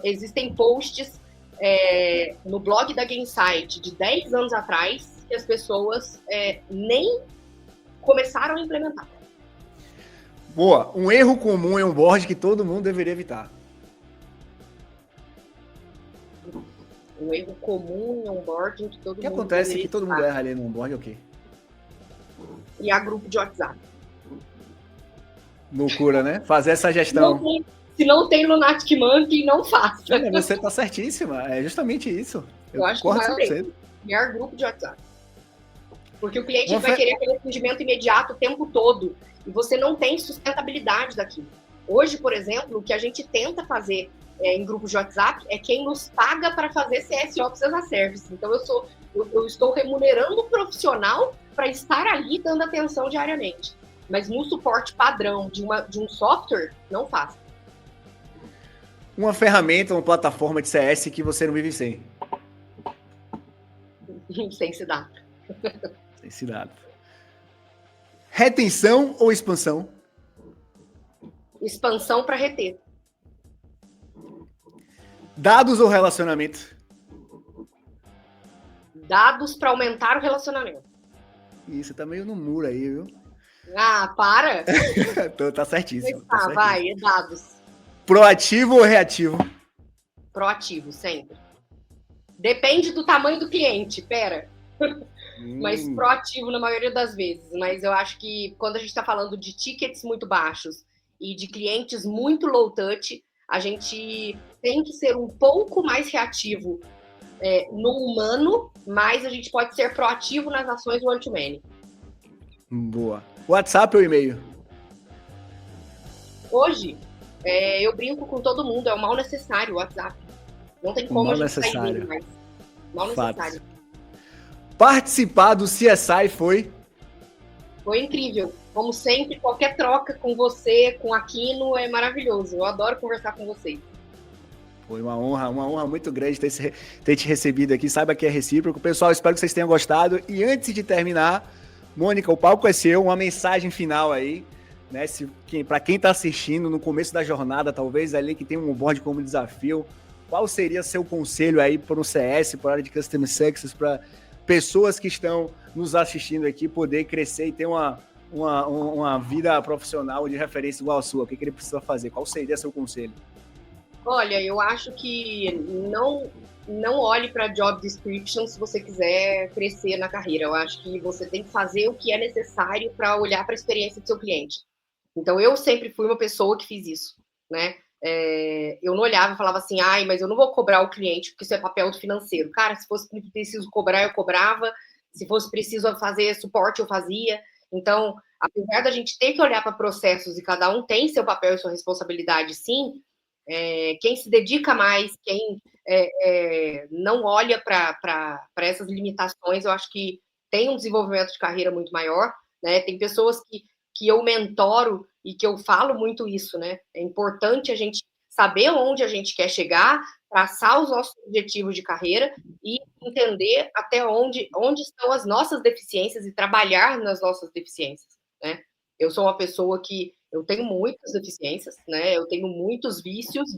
existem posts no blog da Gainsight de 10 anos atrás que as pessoas nem começaram a implementar. Boa. Um erro comum em um board que todo mundo deveria evitar. Um erro comum em onboarding que todo mundo... O que acontece é que todo mundo erra ali no onboarding, ok? E há grupo de WhatsApp. Loucura, né? Fazer essa gestão. Se não tem Lunatic Monkey, não faça. Não, mas você está certíssima. É justamente isso. Eu acho que o maior grupo de WhatsApp. Porque o cliente vai querer aquele atendimento imediato o tempo todo. E você não tem sustentabilidade daquilo. Hoje, por exemplo, o que a gente tenta fazer em grupos de WhatsApp é quem nos paga para fazer CS Ops as a Service. Então, eu estou remunerando o profissional para estar ali dando atenção diariamente. Mas no suporte padrão de um software, não faço. Uma ferramenta, uma plataforma de CS que você não vive sem. Sem se dar. Sem se dar. Retenção ou expansão? Expansão para reter. Dados ou relacionamento? Dados para aumentar o relacionamento. Isso, tá meio no muro aí, viu? Ah, para! Tá certíssimo. Tá, vai, dados. Proativo ou reativo? Proativo, sempre. Depende do tamanho do cliente, pera. Mas proativo na maioria das vezes. Mas eu acho que quando a gente está falando de tickets muito baixos e de clientes muito low touch, a gente tem que ser um pouco mais reativo no humano, mas a gente pode ser proativo nas ações one-to-many. Boa. WhatsApp ou e-mail? Hoje, eu brinco com todo mundo, é o mal necessário o WhatsApp. Não tem como a gente sair dele mais. Mal necessário. Participar do CSI foi? Foi incrível. Como sempre, qualquer troca com você, com Aquino, é maravilhoso. Eu adoro conversar com vocês. Foi uma honra muito grande ter te recebido aqui. Saiba que é recíproco. Pessoal, espero que vocês tenham gostado. E antes de terminar, Mônica, o palco é seu. Uma mensagem final aí, né? Para quem está assistindo no começo da jornada, talvez ali que tem um onboard como desafio, qual seria seu conselho aí para o CS, para a área de Customer Success, para pessoas que estão nos assistindo aqui poder crescer e ter uma vida profissional de referência igual a sua? O que ele precisa fazer? Qual seria seu conselho? Olha, eu acho que não olhe para job description se você quiser crescer na carreira. Eu acho que você tem que fazer o que é necessário para olhar para a experiência do seu cliente. Então, eu sempre fui uma pessoa que fiz isso, né? Eu não olhava e falava assim, mas eu não vou cobrar o cliente porque isso é papel do financeiro. Cara, se fosse preciso cobrar, eu cobrava. Se fosse preciso fazer suporte, eu fazia. Então, apesar da gente ter que olhar para processos e cada um tem seu papel e sua responsabilidade, sim, quem se dedica mais, quem não olha para essas limitações, eu acho que tem um desenvolvimento de carreira muito maior, né? Tem pessoas que eu mentoro e que eu falo muito isso, né? É importante a gente saber onde a gente quer chegar, traçar os nossos objetivos de carreira e entender até onde estão as nossas deficiências e trabalhar nas nossas deficiências, né? Eu sou uma pessoa que eu tenho muitas deficiências, né? Eu tenho muitos vícios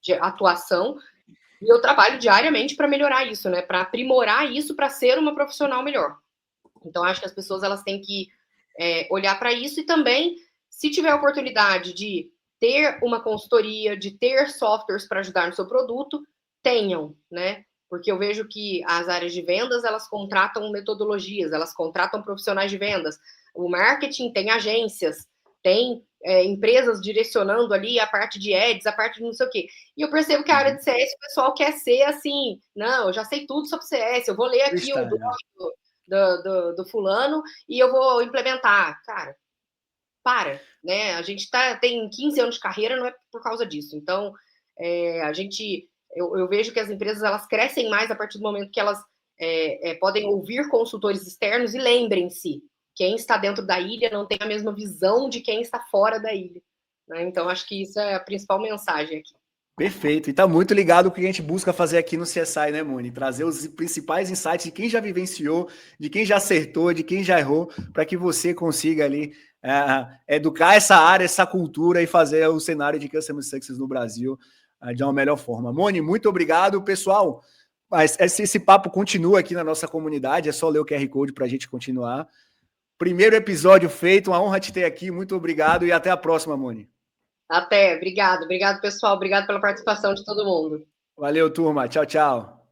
de atuação e eu trabalho diariamente para melhorar isso, né? Para aprimorar isso, para ser uma profissional melhor. Então, acho que as pessoas elas têm que olhar para isso e também, se tiver a oportunidade de ter uma consultoria, de ter softwares para ajudar no seu produto, tenham, né? Porque eu vejo que as áreas de vendas, elas contratam metodologias, elas contratam profissionais de vendas. O marketing tem agências, tem empresas direcionando ali a parte de ads, a parte de não sei o quê. E eu percebo que a área de CS, o pessoal quer ser assim, não, eu já sei tudo sobre CS, eu vou ler aqui o blog do fulano e eu vou implementar. Cara, né? A gente tem 15 anos de carreira, não é por causa disso. Então, eu vejo que as empresas elas crescem mais a partir do momento que elas podem ouvir consultores externos e lembrem-se, quem está dentro da ilha não tem a mesma visão de quem está fora da ilha, né? Então, acho que isso é a principal mensagem aqui. Perfeito. E tá muito ligado com o que a gente busca fazer aqui no CSI, né, Moni? Trazer os principais insights de quem já vivenciou, de quem já acertou, de quem já errou, para que você consiga ali educar essa área, essa cultura e fazer o cenário de Customer Success no Brasil de uma melhor forma. Moni, muito obrigado, pessoal. Mas esse papo continua aqui na nossa comunidade, é só ler o QR Code para a gente continuar. Primeiro episódio feito, uma honra te ter aqui, muito obrigado e até a próxima, Moni. Até, obrigado, pessoal, obrigado pela participação de todo mundo. Valeu, turma, tchau, tchau.